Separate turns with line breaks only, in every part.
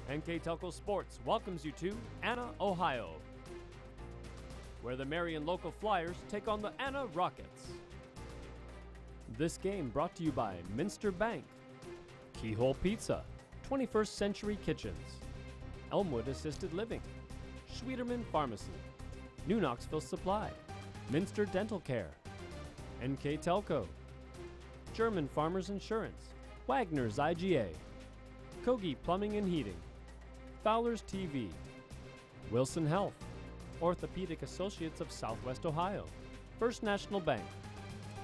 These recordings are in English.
NKTelco Sports welcomes you to Anna, Ohio, where the Marion local Flyers take on the Anna Rockets. This game brought to you by Minster Bank, Keyhole Pizza, 21st Century Kitchens, Elmwood Assisted Living, Schwederman Pharmacy, New Knoxville Supply, Minster Dental Care, NKTelco, German Farmers Insurance, Wagner's IGA, Kogi Plumbing and Heating, Fowler's TV, Wilson Health, Orthopedic Associates of Southwest Ohio, First National Bank,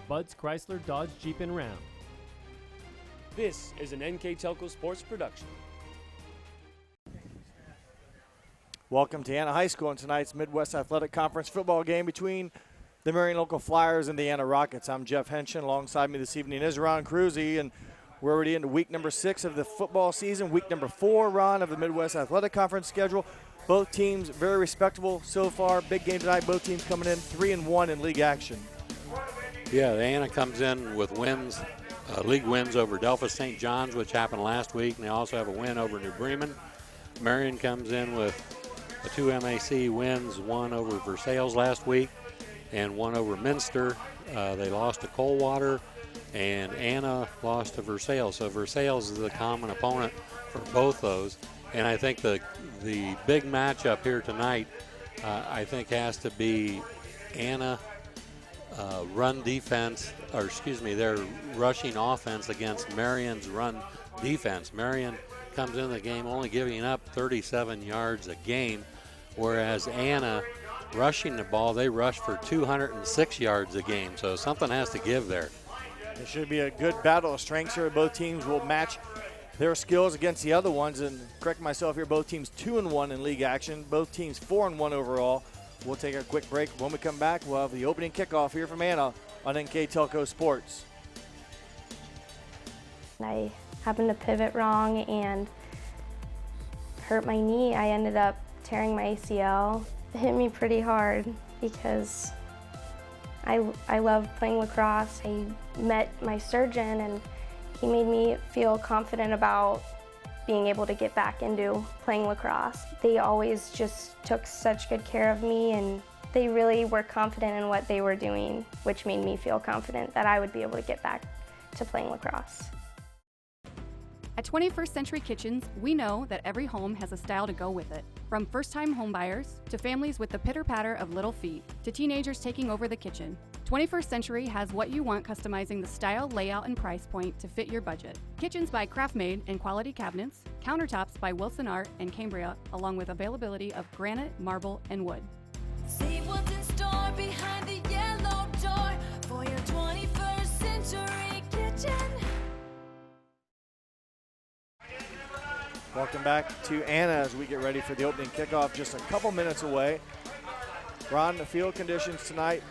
Bud's Chrysler Dodge Jeep and Ram. This is an NKTelco Sports production.
Welcome to Anna High School in tonight's Midwest Athletic Conference football game between the Marion local Flyers and the Anna Rockets. I'm Jeff Henshin. Alongside me this evening is Ron Cruzy, and we're already into week number 6 of the football season, week number 4, Ron, of the Midwest Athletic Conference schedule. Both teams very respectable so far. Big game tonight. Both teams coming in 3-1 in league action.
Yeah, the Anna comes in with wins, league wins over Delphus St. John's, which happened last week, and they also have a win over New Bremen. Marion comes in with 2 MAC wins, one over Versailles last week and one over Minster. They lost to Coldwater, and Anna lost to Versailles. So Versailles is the common opponent for both those. And I think the big matchup here tonight, I think, has to be Anna run defense, or excuse me, their rushing offense against Marion's run defense. Marion comes in the game only giving up 37 yards a game, whereas Anna, rushing the ball, they rush for 206 yards a game. So something has to give there.
It should be a good battle of strengths here. Both teams will match their skills against the other ones. And correct myself here, both teams 2-1 in league action. Both teams 4-1 overall. We'll take a quick break. When we come back, we'll have the opening kickoff here from Anna on NKTelco Sports.
I happened to pivot wrong and hurt my knee. I ended up tearing my ACL. It hit me pretty hard because I love playing lacrosse. I met my surgeon and he made me feel confident about being able to get back into playing lacrosse. They always just took such good care of me, and they really were confident in what they were doing, which made me feel confident that I would be able to get back to playing lacrosse.
At 21st Century Kitchens, we know that every home has a style to go with it. From first-time homebuyers to families with the pitter-patter of little feet to teenagers taking over the kitchen, 21st Century has what you want, customizing the style, layout, and price point to fit your budget. Kitchens by Craftmade and quality cabinets, countertops by Wilson Art and Cambria, along with availability of granite, marble, and wood.
See what's in store behind the yellow door for your 21st Century Kitchen.
Welcome back to Anna as we get ready for the opening kickoff just a couple minutes away. Ron, the field conditions tonight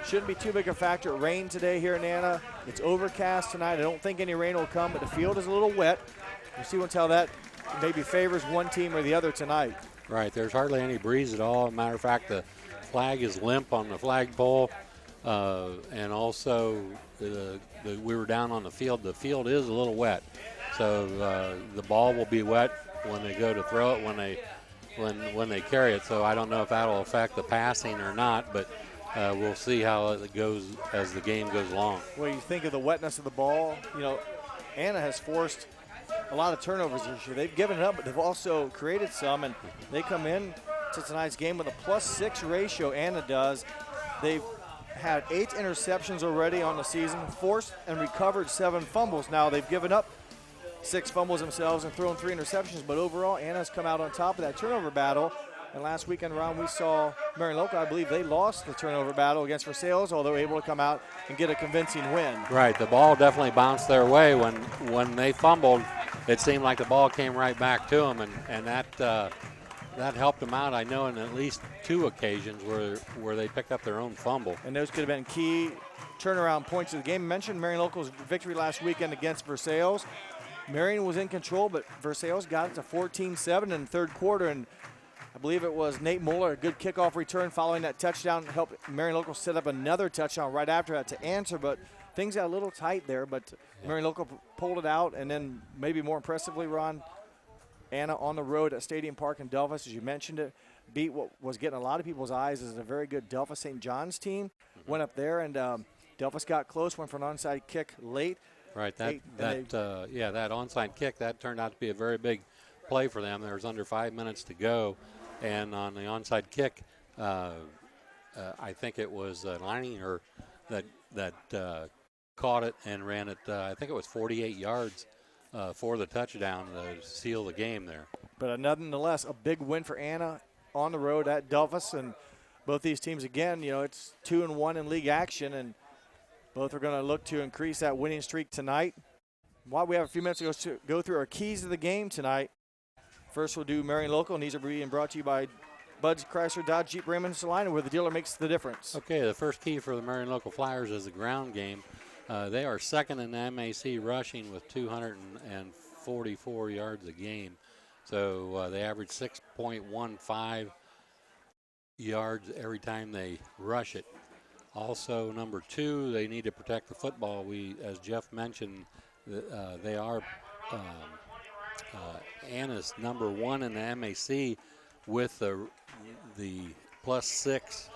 shouldn't be too big a factor. Rain today here in Anna. It's overcast tonight. I don't think any rain will come, but the field is a little wet. We'll see how that maybe favors one team or the other tonight.
Right, there's hardly any breeze at all. Matter of fact, the flag is limp on the flagpole, and also we were down on the field. The field is a little wet. So the ball will be wet when they go to throw it, when they carry it. So I don't know if that will affect the passing or not, but we'll see how it goes as the game goes along.
Well, you think of the wetness of the ball. You know, Anna has forced a lot of turnovers this year. They've given it up, but they've also created some, and they come in to tonight's game with a +6 ratio. Anna does. They've had 8 interceptions already on the season, forced and recovered 7 fumbles. Now they've given up 6 fumbles themselves and thrown 3 interceptions, but overall Anna's come out on top of that turnover battle. And last weekend around we saw Marion Local, I believe they lost the turnover battle against Versailles, although able to come out and get a convincing win.
Right, the ball definitely bounced their way. When they fumbled, it seemed like the ball came right back to them, and that helped them out, I know, in at least 2 occasions where they picked up their own fumble.
And those could have been key turnaround points of the game. I mentioned Marion Local's victory last weekend against Versailles. Marion was in control, but Versailles got it to 14-7 in the third quarter, and I believe it was Nate Muller, a good kickoff return following that touchdown, helped Marion Local set up another touchdown right after that to answer, but things got a little tight there, but Marion Local pulled it out, and then maybe more impressively, Ron, Anna on the road at Stadium Park in Delphus, as you mentioned it, beat what was getting a lot of people's eyes as a very good Delphus St. John's team. Went up there, and Delphus got close, went for an onside kick late.
Right, that onside kick, that turned out to be a very big play for them. There was under 5 minutes to go, and on the onside kick, I think it was Leininger that caught it and ran it, I think it was 48 yards for the touchdown to seal the game there.
But nonetheless, a big win for Anna on the road at Delphus, and both these teams, again, it's 2-1 in league action, and both are going to look to increase that winning streak tonight. While we have a few minutes to go through our keys of the game tonight, first we'll do Marion Local, and these are being brought to you by Bud's Chrysler Dodge Jeep Ram and Salina, where the dealer makes the difference.
Okay, the first key for the Marion Local Flyers is the ground game. They are second in the MAC rushing with 244 yards a game. So they average 6.15 yards every time they rush it. Also, number 2, they need to protect the football. As Jeff mentioned, they are Anna's number 1 in the MAC with the +6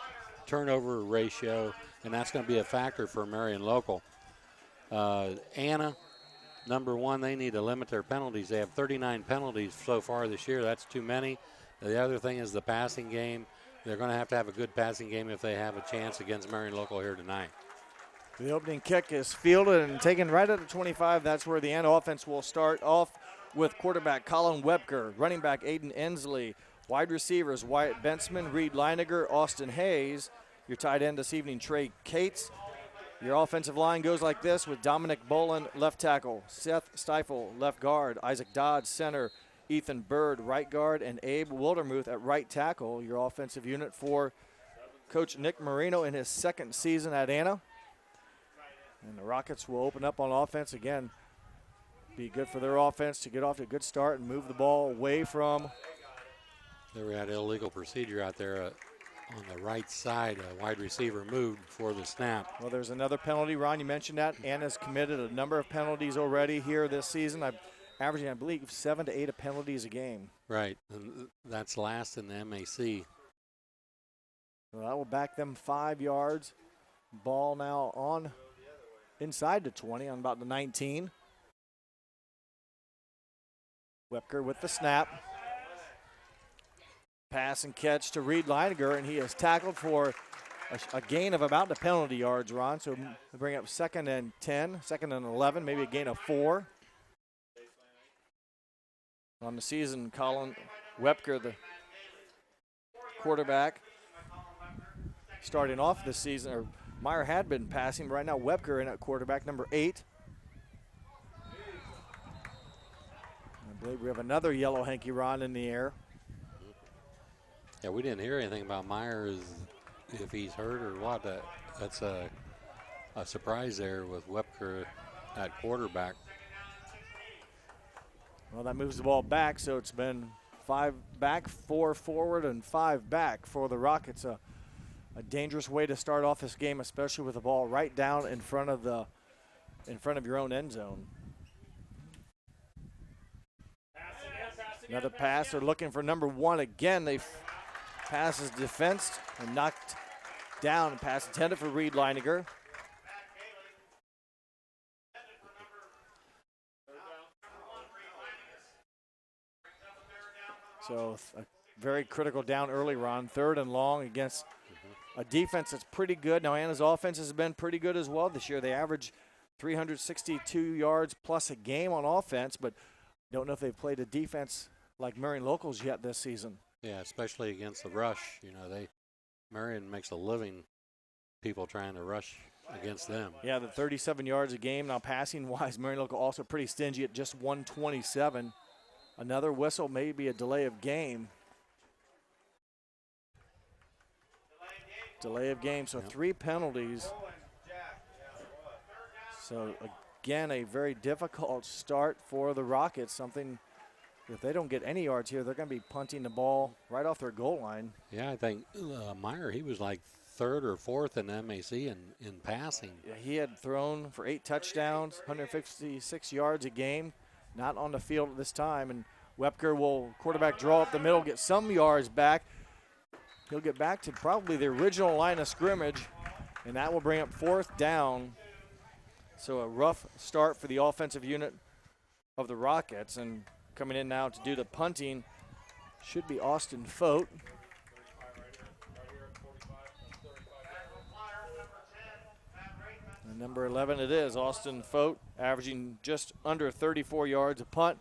turnover ratio, and that's going to be a factor for Marion Local. Anna, number 1, they need to limit their penalties. They have 39 penalties so far this year. That's too many. The other thing is the passing game. They're going to have a good passing game if they have a chance against Marion Local here tonight.
The opening kick is fielded and taken right at the 25. That's where the Anna offense will start off with quarterback Colin Webker, running back Aiden Ensley, wide receivers Wyatt Bentzman, Reed Leiniger, Austin Hayes. Your tight end this evening, Trey Cates. Your offensive line goes like this with Dominic Bolin, left tackle, Seth Stiefel, left guard, Isaac Dodd, center, Ethan Bird, right guard, and Abe Wildermuth at right tackle. Your offensive unit for Coach Nick Marino in his second season at Anna. And the Rockets will open up on offense again. Be good for their offense to get off to a good start and move the ball away from.
They had illegal procedure out there on the right side. A wide receiver moved before the snap.
Well, there's another penalty, Ron. You mentioned that. Anna's committed a number of penalties already here this season. Averaging, I believe, 7 to 8 penalties a game.
Right, and that's last in the MAC.
Well, that will back them 5 yards. Ball now on inside the 20 on about the 19. Wepker with the snap. Pass and catch to Reed Leiniger, and he is tackled for a gain of about the penalty yards, Ron. So we bring up 2nd and 10, 2nd and 11, maybe a gain of 4. On the season, Colin Wepker, the quarterback, starting off this season, or Meyer had been passing, but right now Wepker in at quarterback, number 8. I believe we have another yellow hanky, Ron, in the air.
Yeah, we didn't hear anything about Meyer, if he's hurt or what. That's a surprise there with Wepker at quarterback.
Well, that moves the ball back, so it's been 5 back, 4 forward, and 5 back for the Rockets. A dangerous way to start off this game, especially with the ball right down in front of your own end zone. Another pass. They're looking for number 1 again. Pass is defensed and knocked down. Pass intended for Reed Leiniger. So a very critical down early, Ron. 3rd and long against a defense that's pretty good. Now, Anna's offense has been pretty good as well this year. They average 362 yards plus a game on offense, but don't know if they've played a defense like Marion Locals yet this season.
Yeah, especially against the rush. Marion makes a living people trying to rush against them.
Yeah, the 37 yards a game. Now, passing-wise, Marion Local also pretty stingy at just 127. Another whistle, maybe a delay of game. Delay of game, so 3 penalties. So, again, a very difficult start for the Rockets. Something, if they don't get any yards here, they're going to be punting the ball right off their goal line.
Yeah, I think Meyer, he was like 3rd or 4th in MAC in passing.
Yeah, he had thrown for 8 touchdowns, 156 yards a game. Not on the field at this time. And Wepker will quarterback draw up the middle, get some yards back. He'll get back to probably the original line of scrimmage, and that will bring up 4th down. So a rough start for the offensive unit of the Rockets, and coming in now to do the punting should be Austin Foat. And number 11 it is, Austin Foat, averaging just under 34 yards a punt.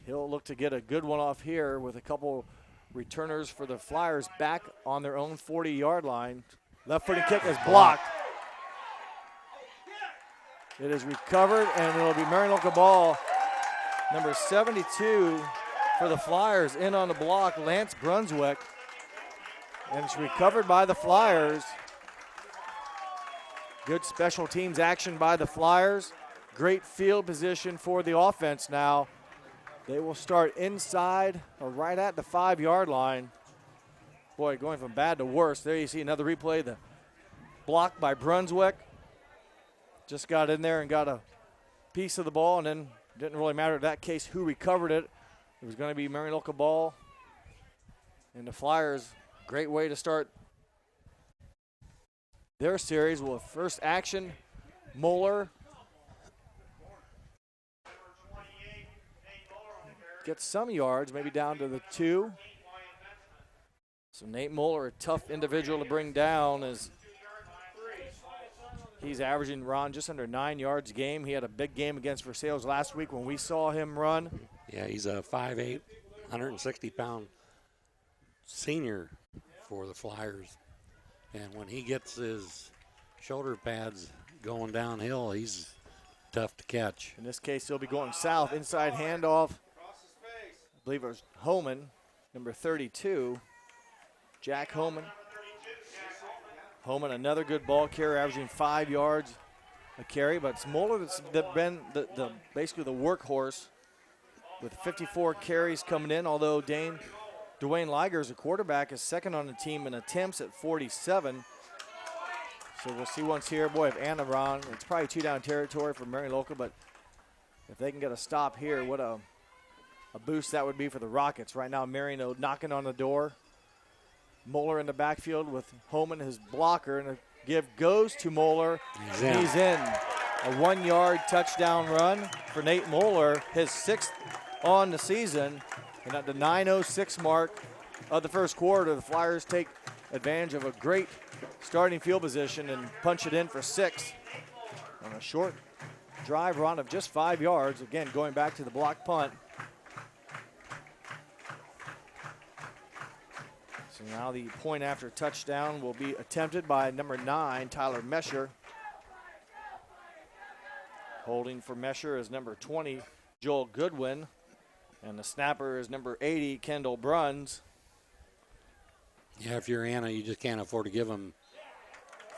He'll look to get a good one off here with a couple returners for the Flyers back on their own 40-yard line. Left-footed kick is blocked. It is recovered, and it'll be Marion local ball. Number 72 for the Flyers in on the block, Lance Brunswick. And it's recovered by the Flyers. Good special teams action by the Flyers. Great field position for the offense now. They will start inside or right at the 5-yard line. Boy, going from bad to worse. There you see another replay. The block by Brunswick. Just got in there and got a piece of the ball, and then didn't really matter in that case who recovered it. It was going to be Marion local ball. And the Flyers, great way to start their series. Well, first action, Muller gets some yards, maybe down to the 2. So Nate Muller, a tough individual to bring down, as he's averaging, Ron, just under 9 yards a game. He had a big game against Versailles last week when we saw him run.
Yeah, he's a 5'8", 160-pound senior for the Flyers. And when he gets his shoulder pads going downhill, he's tough to catch.
In this case, he'll be going south, inside handoff. I believe it was Holman, number 32, Jack Holman. Holman, another good ball carrier, averaging 5 yards a carry, but it's Muller that's been basically the workhorse with 54 carries coming in, although Dwayne Ligers, a quarterback, is second on the team in attempts at 47. So we'll see once here. Boy, if Anna Ron, it's probably 2-down territory for Marion local, but if they can get a stop here, what a boost that would be for the Rockets. Right now, Marion knocking on the door. Muller in the backfield with Holman, his blocker, and a give goes to Muller. He's in. A 1-yard touchdown run for Nate Muller, his 6th on the season. And at the 9:06 mark of the first quarter, the Flyers take advantage of a great starting field position and punch it in for 6 on a short drive run of just 5 yards. Again, going back to the block punt. So now the point after touchdown will be attempted by number 9, Tyler Mesher. Holding for Mesher is number 20, Joel Goodwin. And the snapper is number 80, Kendall Bruns.
Yeah, if you're Anna, you just can't afford to give them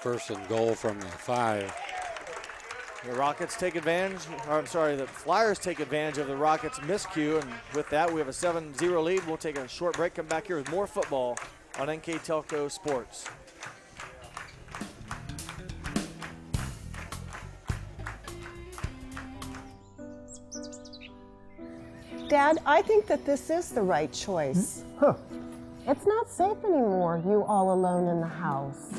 1st and goal from the 5.
The Rockets take advantage, or I'm sorry, the Flyers take advantage of the Rockets' miscue, and with that, we have a 7-0 lead. We'll take a short break, come back here with more football on NKTelco Sports.
Dad, I think that this is the right choice.
It's not safe anymore, you all alone in the house.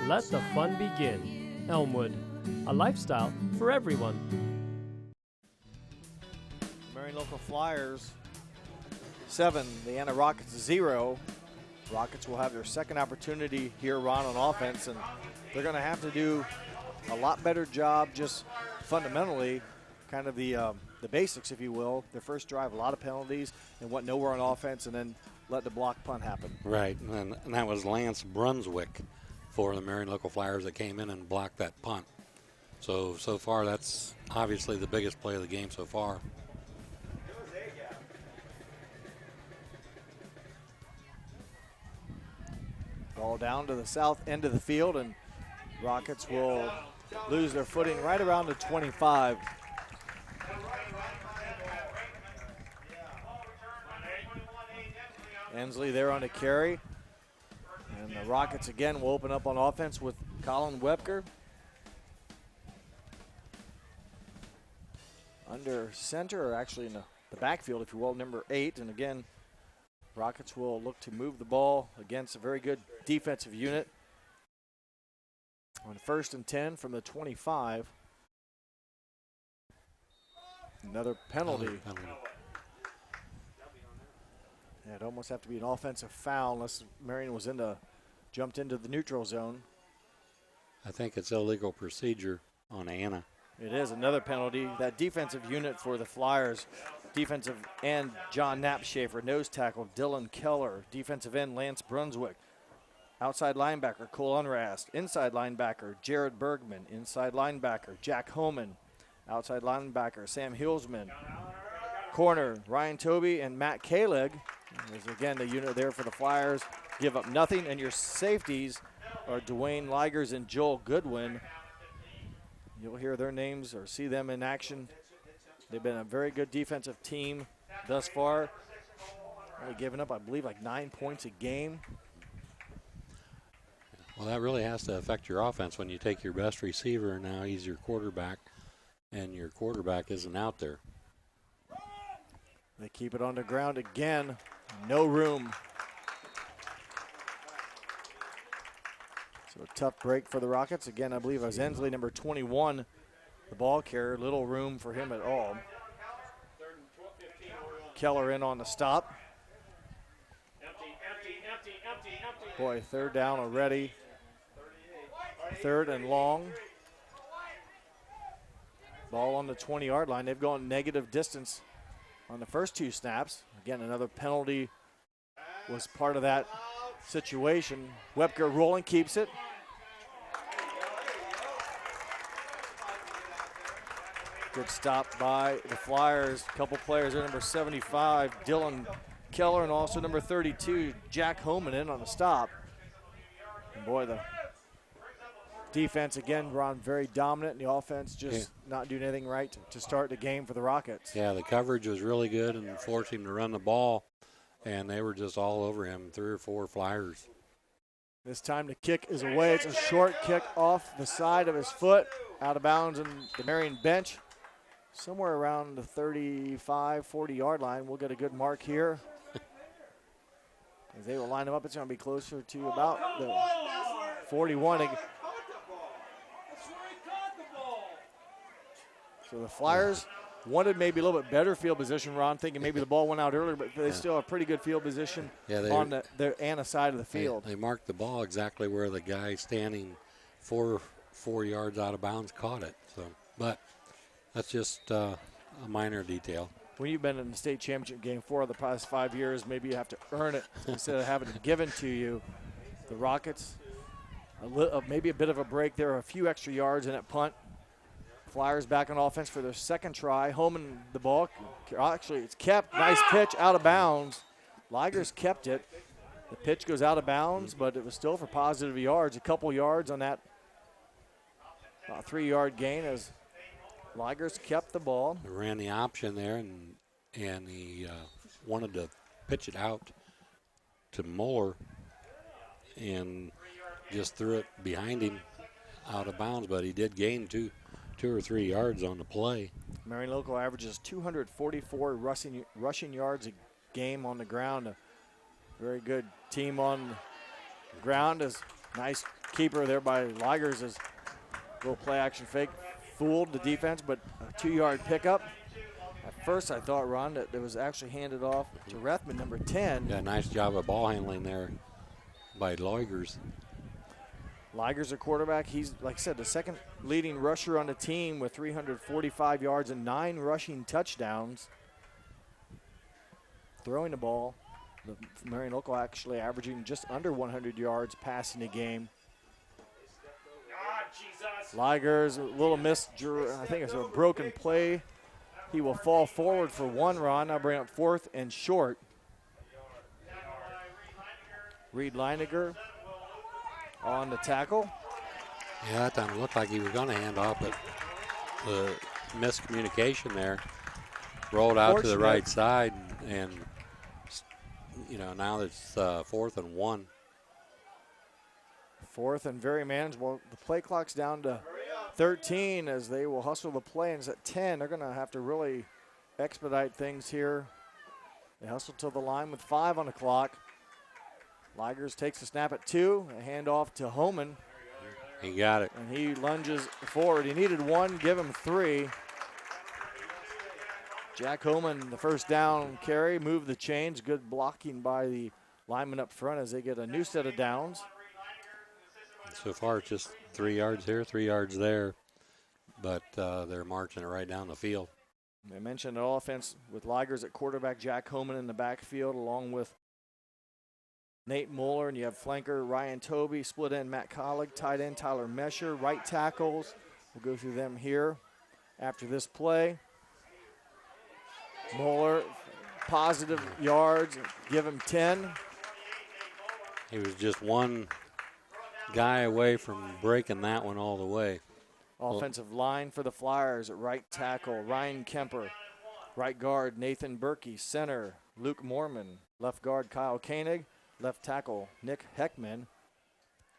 Let the fun begin. Elmwood, a lifestyle for everyone.
Marion local Flyers 7, the Anna Rockets 0. Rockets will have their second opportunity here, Ron, on offense, and they're going to have to do a lot better job just fundamentally, kind of the basics, if you will. Their first drive, a lot of penalties, and went nowhere on offense, and then let the block punt happen.
Right, and that was Lance Brunswick for the Marion local Flyers that came in and blocked that punt. So far, that's obviously the biggest play of the game so far.
Ball down to the south end of the field, and Rockets will lose their footing right around the 25. Ensley there on the carry. And the Rockets again will open up on offense with Colin Webker. Under center, or actually in the backfield, if you will, number 8. And again, Rockets will look to move the ball against a very good defensive unit. On 1st and 10 from the 25. Another penalty. Yeah, it'd almost have to be an offensive foul unless Marion was jumped into the neutral zone.
I think it's illegal procedure on Anna.
It is another penalty. That defensive unit for the Flyers, defensive end John Knapschafer, nose tackle Dylan Keller, defensive end Lance Brunswick, outside linebacker Cole Unrast, inside linebacker Jared Bergman, inside linebacker Jack Holman, outside linebacker Sam Hilsman, corner Ryan Toby and Matt Kalig. There's again the unit there for the Flyers. Give up nothing, and your safeties are Dwayne Ligers and Joel Goodwin. You'll hear their names or see them in action. They've been a very good defensive team thus far. Only giving up, I believe, like 9 points a game.
Well, that really has to affect your offense when you take your best receiver, and now he's your quarterback, and your quarterback isn't out there.
They keep it on the ground again. No room. So a tough break for the Rockets. Again, I believe it was Ensley, number 21, the ball carrier. Little room for him at all. Keller in on the stop. Boy, 3rd down already. 3rd and long. Ball on the 20-yard line. They've gone negative distance on the first 2 snaps. Again, another penalty was part of that situation. Webker rolling, keeps it. Good stop by the Flyers. A couple players there, number 75, Dylan Keller, and also number 32, Jack Holman in on the stop. And boy, the defense, again, Ron, very dominant, and the offense just not doing anything right to start the game for the Rockets.
Yeah, the coverage was really good and forced him to run the ball, and they were just all over him, 3 or 4 Flyers.
This time the kick is away. It's a short kick off the side of his foot, out of bounds in the Marion bench. Somewhere around the 35, 40-yard line. We'll get a good mark here. As they will line them up, it's going to be closer to about the 41. So the Flyers wanted maybe a little bit better field position, Ron, thinking maybe the ball went out earlier, but they still have pretty good field position on the Anna side of the field.
They marked the ball exactly where the guy standing 4 yards out of bounds caught it. So, but that's just a minor detail.
When you've been in the state championship game 4 of the past 5 years, maybe you have to earn it instead of having it given to you. The Rockets, maybe a bit of a break there, a few extra yards in that punt. Flyers back on offense for their second try. Holman the ball. Actually, it's kept. Nice pitch out of bounds. Ligers kept it. The pitch goes out of bounds, but it was still for positive yards. A couple yards on that 3-yard gain as Ligers kept the ball.
They ran the option there, and he wanted to pitch it out to Muller and just threw it behind him out of bounds, but he did gain two or 3 yards on the play.
Marion Local averages 244 rushing yards a game on the ground. A very good team on the ground. As nice keeper there by Ligers as little play action fake fooled the defense, but a 2-yard pickup. At first I thought, Ron, that it was actually handed off to Rethman, number 10.
Yeah, nice job of ball handling there by Ligers.
Ligers, a quarterback. He's, like I said, the second leading rusher on the team with 345 yards and 9 rushing touchdowns. Throwing the ball, the Marion Local actually averaging just under 100 yards passing the game. Ligers, a little miss, I think it's a broken play. He will fall forward for 1, Ron. Now bring up 4th and short. Reed Leiniger on the tackle.
Yeah, that time it looked like he was going to hand off, but the miscommunication there. Rolled out to the right side and now it's 4th and 1.
4th and very manageable. The play clock's down to 13 as they will hustle the play, and it's at 10. They're going to have to really expedite things here. They hustle to the line with 5 on the clock. Ligers takes a snap at 2, a handoff to Holman.
He got it.
And he lunges forward. He needed 1, give him 3. Jack Holman, the first down carry, moved the chains. Good blocking by the lineman up front as they get a new set of downs.
So far, it's just 3 yards here, 3 yards there, but they're marching it right down the field.
I mentioned the offense with Ligers at quarterback, Jack Holman in the backfield, along with Nate Muller, and you have flanker Ryan Toby, split end Matt Collig, tight end Tyler Mesher, right tackles. We'll go through them here after this play. Mohler, positive yards, give him 10.
He was just one guy away from breaking that one all the way.
Offensive line for the Flyers at right tackle, Ryan Kemper. Right guard, Nathan Berkey. Center, Luke Mormon. Left guard, Kyle Koenig. Left tackle, Nick Heckman.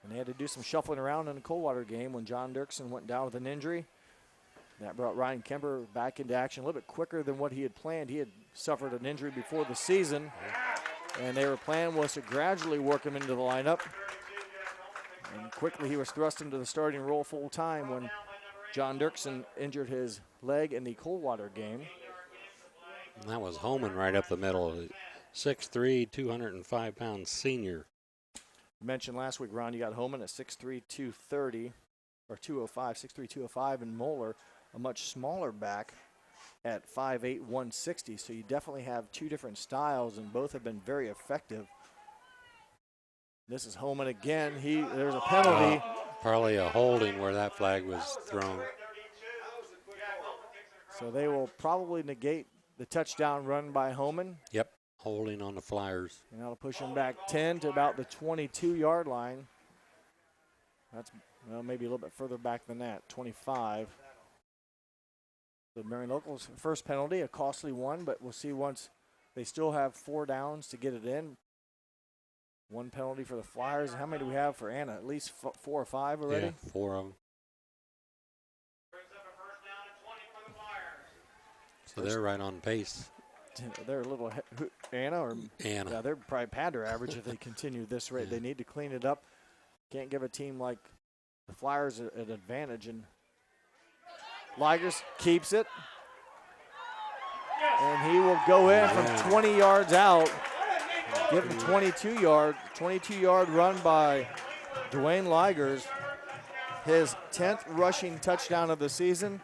And they had to do some shuffling around in the Coldwater game when John Dirksen went down with an injury. That brought Ryan Kemper back into action a little bit quicker than what he had planned. He had suffered an injury before the season, and their plan was to gradually work him into the lineup. And quickly he was thrust into the starting role full time when John Dirksen injured his leg in the Coldwater game.
And that was Holman right up the middle. 6'3", 205-pound senior.
You mentioned last week, Ron, you got Holman at 6'3", 230, or 205, 6'3", 205, and Mohler, a much smaller back at 5'8", 160. So you definitely have two different styles, and both have been very effective. This is Holman again. There's a penalty.
Probably a holding where that flag was thrown.
So they will probably negate the touchdown run by Holman.
Yep, holding on the Flyers.
And that'll push him back 10 to about the 22-yard line. That's maybe a little bit further back than that, 25. The Marion Locals' first penalty, a costly one, but we'll see once they still have 4 downs to get it in. 1 penalty for the Flyers. How many do we have for Anna? At least 4 or 5 already?
Yeah, 4 of them. So they're right on pace.
They're a little Anna or
Anna.
Yeah, they're probably pad their average if they continue this rate.
Yeah.
They need to clean it up. Can't give a team like the Flyers an advantage. And Ligers keeps it. And he will go in from 20 yards out. Give him 22-yard run by Dwayne Ligers. His 10th rushing touchdown of the season.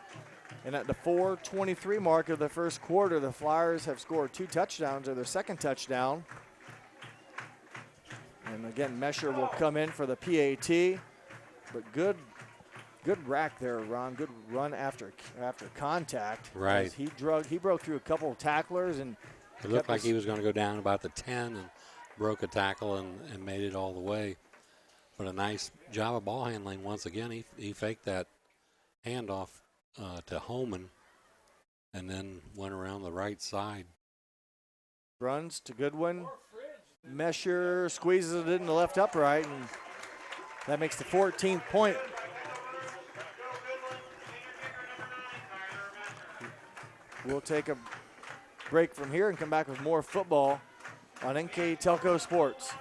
And at the 4:23 mark of the first quarter, the Flyers have scored 2 touchdowns, or their second touchdown. And again, Mesher will come in for the PAT. But good rack there, Ron. Good run after contact.
Right.
He broke through a couple of tacklers, and
it looked like he was going to go down about the 10 and broke a tackle and made it all the way. But a nice job of ball handling once again. He faked that handoff to Holman and then went around the right side.
Runs to Goodwin. Mesher squeezes it in the left upright, and that makes the 14th point. We'll take a break from here and come back with more football on NKTelco Sports.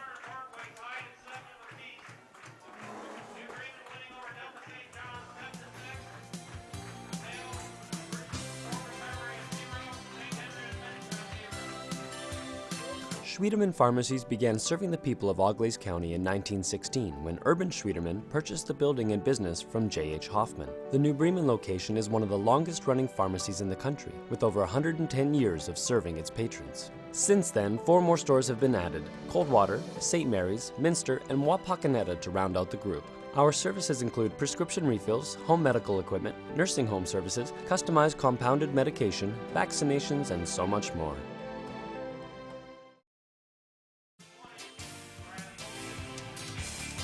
Schwiedemann Pharmacies began serving the people of Auglaize County in 1916 when Urban Schwiedemann purchased the building and business from J.H. Hoffman. The New Bremen location is one of the longest-running pharmacies in the country, with over 110 years of serving its patrons. Since then, 4 more stores have been added: Coldwater, St. Mary's, Minster, and Wapakoneta to round out the group. Our services include prescription refills, home medical equipment, nursing home services, customized compounded medication, vaccinations, and so much more.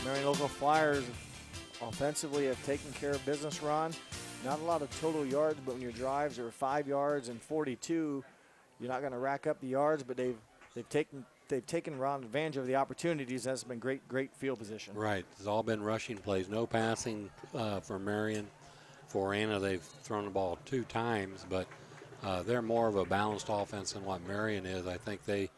Marion Local Flyers offensively have taken care of business, Ron. Not a lot of total yards, but when your drives are 5 yards and 42, you're not going to rack up the yards, but they've taken they've taken advantage of the opportunities. That's been great field position.
Right. It's all been rushing plays. No passing for Marion. For Anna, they've thrown the ball 2 times, but they're more of a balanced offense than what Marion is. I think they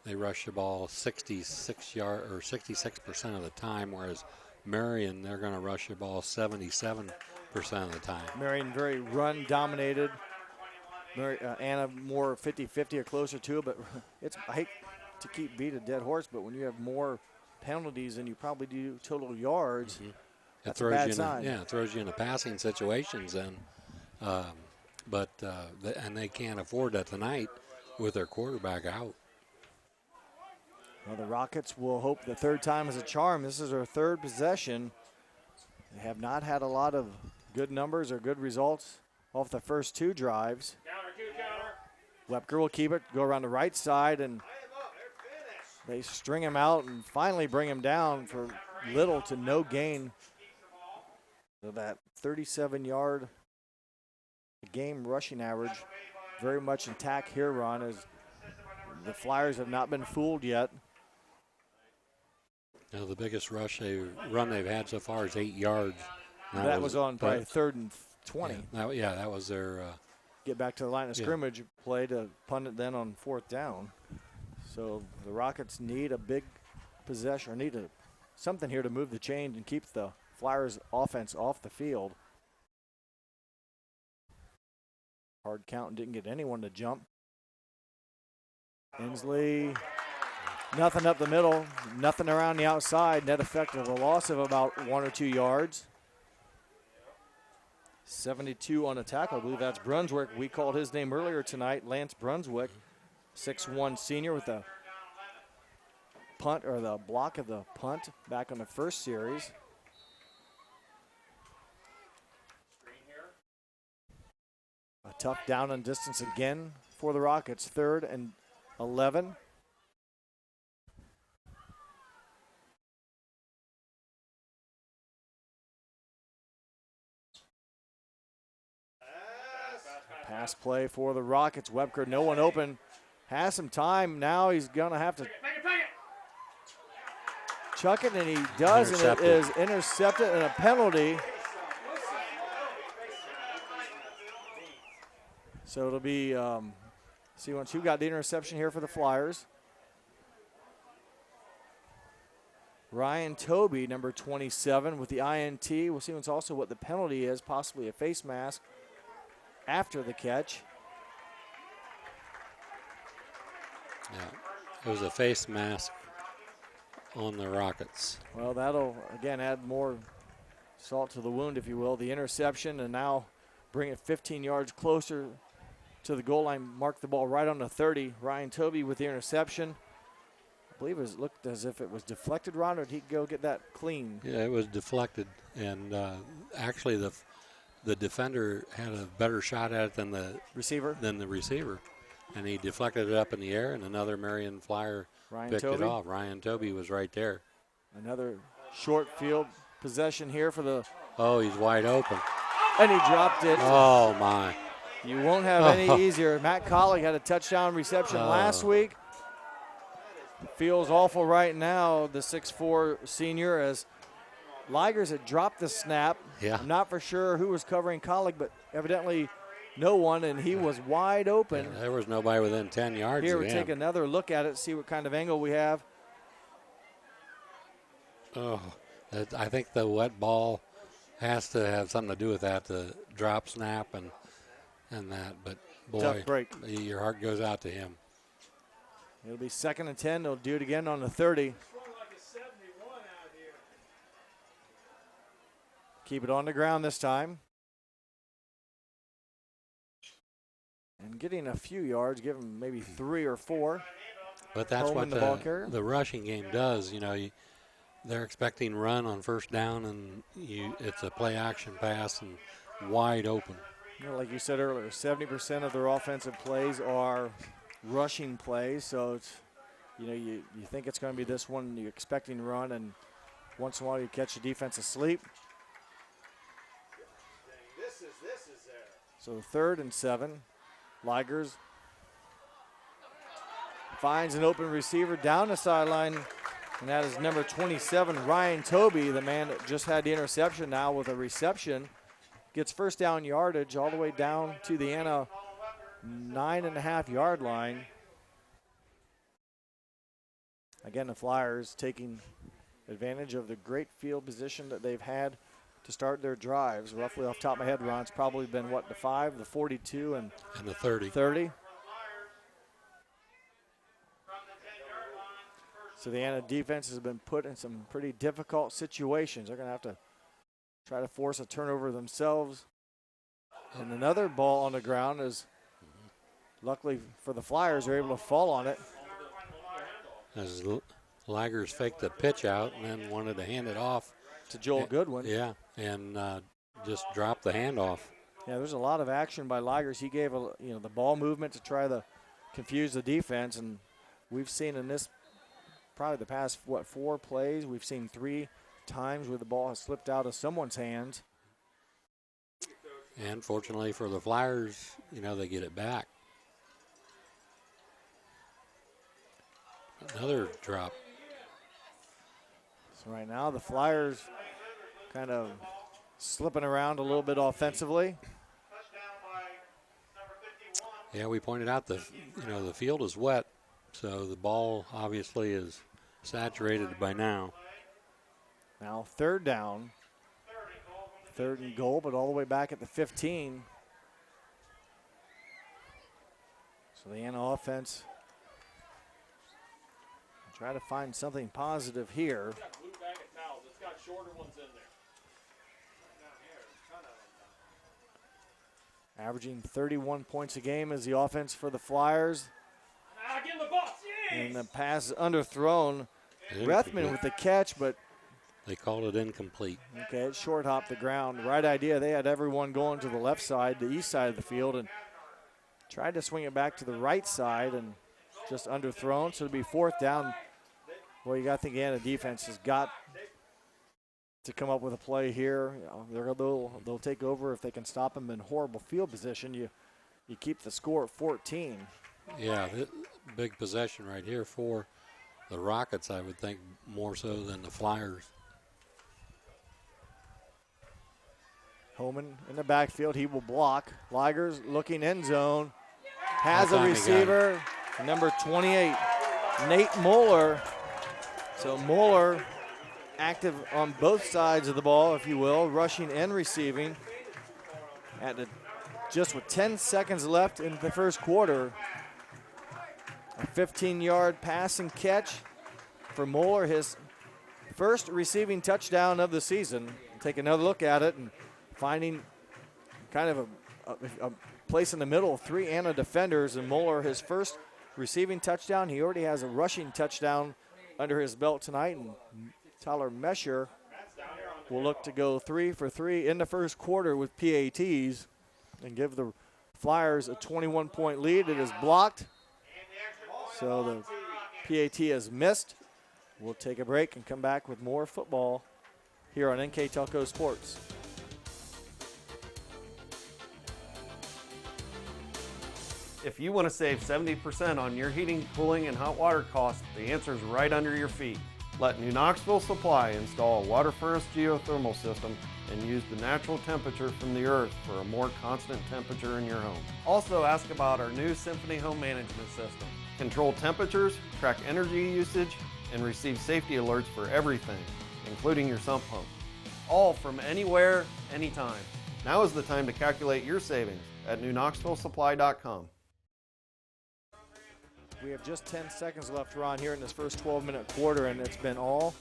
rush the ball 66% of the time, whereas Marion, they're going to rush the ball 77% of the time.
Marion very run dominated. Anna more 50-50 or closer to it, but I hate to keep beat a dead horse, but when you have more penalties than you probably do total yards, that's a bad sign.
It throws you into passing situations, and and they can't afford that tonight with their quarterback out.
Well, the Rockets will hope the third time is a charm. This is their 3rd possession. They have not had a lot of good numbers or good results off the first 2 drives. Wepker will keep it, go around the right side, and they string him out and finally bring him down for little to no gain. So that 37-yard game rushing average very much intact here, Ron, as the Flyers have not been fooled yet.
Now the biggest run they've had so far is 8 yards.
That was on probably 3rd and 20.
That was their
get back to the line of scrimmage play to punt it then on 4th down. So the Rockets need a big possession, or need something here to move the chains and keep the Flyers offense off the field. Hard count and didn't get anyone to jump. Inslee, nothing up the middle, nothing around the outside. Net effect of a loss of about 1 or 2 yards. 72 on the tackle. I believe that's Brunswick. We called his name earlier tonight, Lance Brunswick, 6'1" senior with the punt, or the block of the punt back on the first series. A tough down and distance again for the Rockets. 3rd and 11. Pass play for the Rockets. Wepker, no one open. Has some time. Now he's going to have to chuck it, and he does, and it is intercepted and a penalty. So it'll be, see, once you got the interception here for the Flyers. Ryan Toby, number 27, with the INT. We'll see also what the penalty is, possibly a face mask after the catch.
Yeah, it was a face mask on the Rockets.
Well, that'll, again, add more salt to the wound, if you will. The interception, and now bring it 15 yards closer to the goal line. Mark the ball right on the 30. Ryan Toby with the interception. I believe it looked as if it was deflected, Ron, or did he go get that clean?
Yeah, it was deflected, and actually the defender had a better shot at it than the receiver. And he deflected it up in the air, and another Marion Flyer picked it off. Ryan Toby was right there.
Another short field possession here for the.
Oh, he's wide open.
And he dropped it.
Oh, my.
You won't have any easier. Matt Collig had a touchdown reception last week. Feels awful right now, the 6'4" senior, as Ligers had dropped the snap.
Yeah.
I'm not for sure who was covering Collig, but evidently no one, and he was wide open.
Yeah, there was nobody within 10 yards
Here
of
we
him.
take another look at it, see what kind of angle we have.
Oh, I think the wet ball has to have something to do with that, the drop snap and that. But, boy,
tough break.
Your heart goes out to him.
It'll be 2nd and 10. They'll do it again on the 30. Keep it on the ground this time. And getting a few yards, give them maybe 3 or 4.
But that's
Holman,
what
the
the rushing game does. You know, they're expecting run on first down, and it's a play action pass and wide open.
You know, like you said earlier, 70% of their offensive plays are rushing plays. So it's, you think it's going to be this one, you're expecting run, and once in a while you catch the defense asleep. So 3rd and 7. Ligers finds an open receiver down the sideline, and that is number 27, Ryan Toby, the man that just had the interception, now with a reception. Gets first down yardage all the way down to the Anna 9.5-yard line. Again, the Flyers taking advantage of the great field position that they've had to start their drives. Roughly off the top of my head, Ron, it's probably been, what, the 5, the 42, and
the 30.
30. So the Anna defense has been put in some pretty difficult situations. They're going to have to try to force a turnover themselves. And another ball on the ground is, luckily for the Flyers, they're able to fall on it.
As Ligers faked the pitch out and then wanted to hand it off
to Joel Goodwin.
Yeah, and just dropped the handoff.
Yeah, there's a lot of action by Ligers. He gave the ball movement to try to confuse the defense, and we've seen in this probably the past 4 plays, we've seen 3 times where the ball has slipped out of someone's hands.
And fortunately for the Flyers, they get it back. Another drop.
So right now the Flyers kind of slipping around a little bit offensively.
Yeah, we pointed out the field is wet, so the ball obviously is saturated by now.
Now 3rd down. 3rd and goal, but all the way back at the 15. So the Anna offense try to find something positive here. Averaging 31 points a game is the offense for the Flyers. And the pass is underthrown. Rethman with the catch, but
they called it incomplete.
Okay, it short hopped the ground. Right idea. They had everyone going to the left side, the east side of the field, and tried to swing it back to the right side and just underthrown. So it'll be 4th down. Well, you got to think the Anna defense has got to come up with a play here. They'll take over if they can stop them in horrible field position. You keep the score at 14.
Yeah, big possession right here for the Rockets, I would think, more so than the Flyers.
Holman in the backfield. He will block. Ligers looking end zone. Has a receiver, number 28, Nate Muller. So Muller active on both sides of the ball, if you will, rushing and receiving. Just with 10 seconds left in the first quarter, a 15-yard pass and catch for Muller, his first receiving touchdown of the season. Take another look at it and finding kind of a place in the middle of 3 Anna defenders, and Muller, his first receiving touchdown. He already has a rushing touchdown under his belt tonight, and Tyler Mesher will look to go 3 for 3 in the first quarter with PATs and give the Flyers a 21-point lead. It is blocked, so the PAT has missed. We'll take a break and come back with more football here on NKTelco Sports.
If you want to save 70% on your heating, cooling, and hot water costs, the answer is right under your feet. Let New Knoxville Supply install a water furnace geothermal system and use the natural temperature from the earth for a more constant temperature in your home. Also ask about our new Symphony home management system. Control temperatures, track energy usage, and receive safety alerts for everything, including your sump pump. All from anywhere, anytime. Now is the time to calculate your savings at newknoxvillesupply.com.
We have just 10 seconds left, Ron, here in this first 12-minute quarter, and it's been all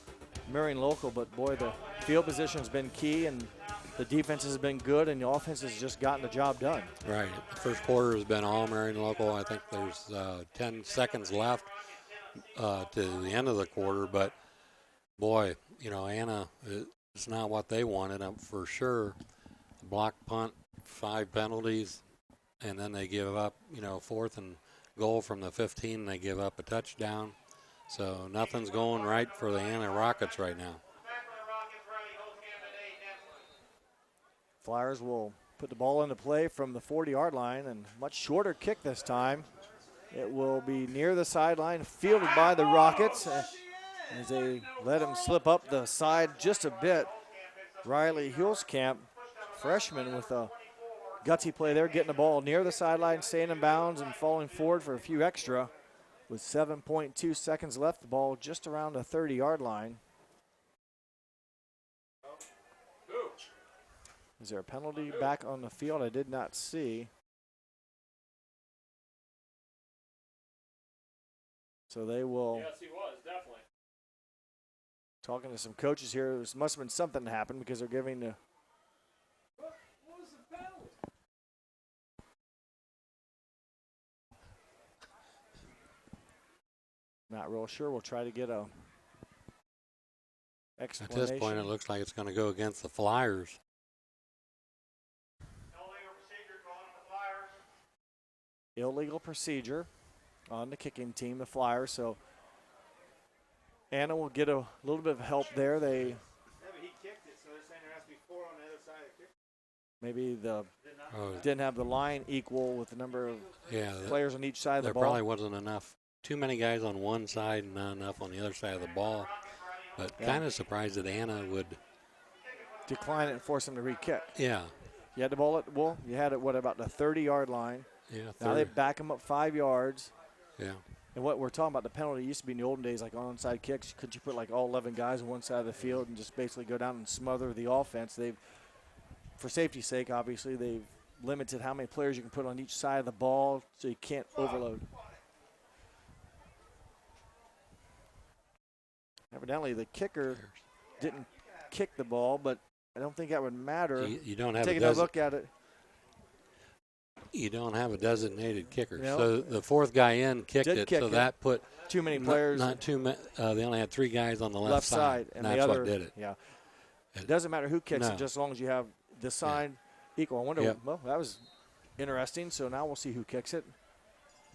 Marion local, but boy, the field position has been key, and the defense has been good, and the offense has just gotten the job done.
Right. The first quarter has been all Marion local. I think there's 10 seconds left to the end of the quarter, but boy, Anna, it's not what they wanted for sure. Block punt, 5 penalties, and then they give up, 4th and goal from the 15. They give up a touchdown. So nothing's going right for the Anna Rockets right now.
Flyers will put the ball into play from the 40-yard line, and much shorter kick this time. It will be near the sideline, fielded by the Rockets as they let him slip up the side just a bit. Riley Hulskamp, freshman, with a gutsy play there, getting the ball near the sideline, staying in bounds and falling forward for a few extra. With 7.2 seconds left, the ball just around the 30-yard line. Is there a penalty back on the field? I did not see. So they will.
Yes, he was, definitely.
Talking to some coaches here, there must have been something that happened because they're giving the.
What was the penalty?
Not real sure. We'll try to get a
At
explanation.
this point, it looks like it's going to go against the Flyers.
Illegal procedure on the kicking team, the Flyers. So Anna will get a little bit of help there. They
he kicked it, so they're saying there has to be 4 on the other side of the kick.
maybe didn't have the line equal with the number of players on each side of the ball.
There probably wasn't enough. Too many guys on one side and not enough on the other side of the ball. But kind of surprised that Anna would
decline it and force them to re-kick.
Yeah.
You had the ball you had it, about the 30-yard line.
Yeah.
Now they back them up 5 yards.
Yeah.
And what we're talking about, the penalty used to be in the olden days, like onside kicks. Could you put like all 11 guys on one side of the field and just basically go down and smother the offense? For safety's sake, obviously, they've limited how many players you can put on each side of the ball so you can't overload. Evidently, the kicker didn't kick the ball, but I don't think that would matter.
You don't have
taking a look at it.
You don't have a designated kicker.
No.
So the fourth guy in kicked it, so that put
too many players.
Not too many. They only had 3 guys on the left
side. And
that's
the other,
what did it.
Yeah. It doesn't matter who kicks it, just as long as you have the sign equal. I wonder, well, that was interesting. So now we'll see who kicks it.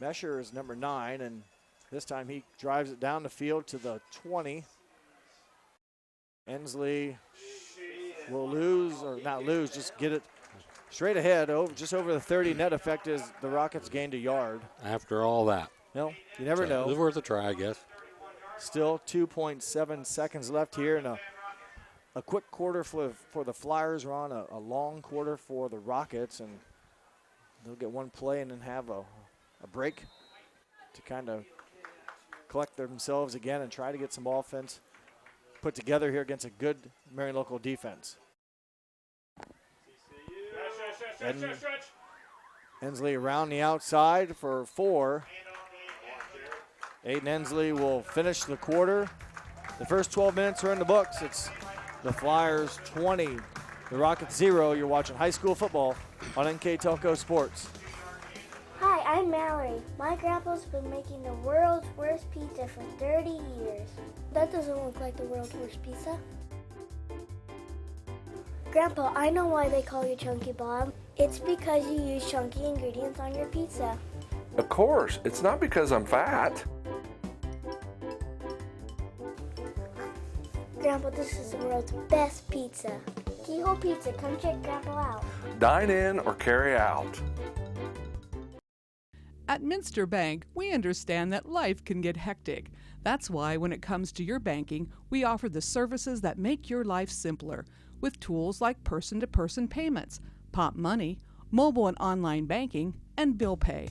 Mesher is number 9, and this time he drives it down the field to the 20. Ensley will lose, or not lose, just get it straight ahead, just over the 30. Net effect is the Rockets gained a yard.
After all that.
No, you never know.
It was worth a try, I guess.
Still 2.7 seconds left here, and a quick quarter for the Flyers. We're on a long quarter for the Rockets, and they'll get one play and then have a break to kind of collect themselves again and try to get some offense put together here against a good Marion local defense. Ensley around the outside for 4. Aiden Ensley will finish the quarter. The first 12 minutes are in the books. It's the Flyers 20, the Rockets 0. You're watching high school football on NKTelco Sports.
Hi, I'm Mallory. My grandpa's been making the world's worst pizza for 30 years. That doesn't look like the world's worst pizza. Grandpa, I know why they call you Chunky Bob. It's because you use chunky ingredients on your pizza.
Of course, it's not because I'm fat.
Grandpa, this is the world's best pizza. Keyhole Pizza, come check Grandpa out.
Dine in or carry out.
At Minster Bank, we understand that life can get hectic. That's why when it comes to your banking, we offer the services that make your life simpler with tools like person-to-person payments, Pop Money, mobile and online banking, and bill pay.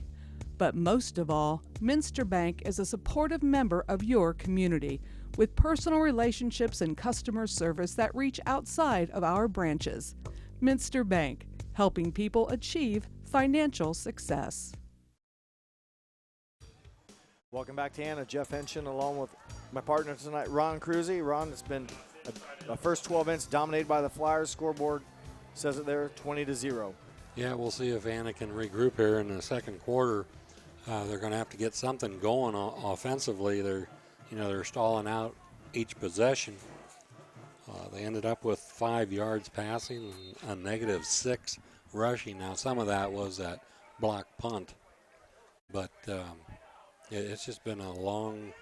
But most of all, Minster Bank is a supportive member of your community with personal relationships and customer service that reach outside of our branches. Minster Bank, helping people achieve financial success.
Welcome back to Anna. Jeff Henshin along with my partner tonight, Ron Cruzy. Ron, it's been the first 12 minutes dominated by the Flyers. Scoreboard says it there, 20-0.
Yeah, we'll see if Anna can regroup here in the second quarter. They're going to have to get something going offensively. They're stalling out each possession. They ended up with 5 yards passing and a -6 rushing. Now, some of that was that block punt, but it's just been a long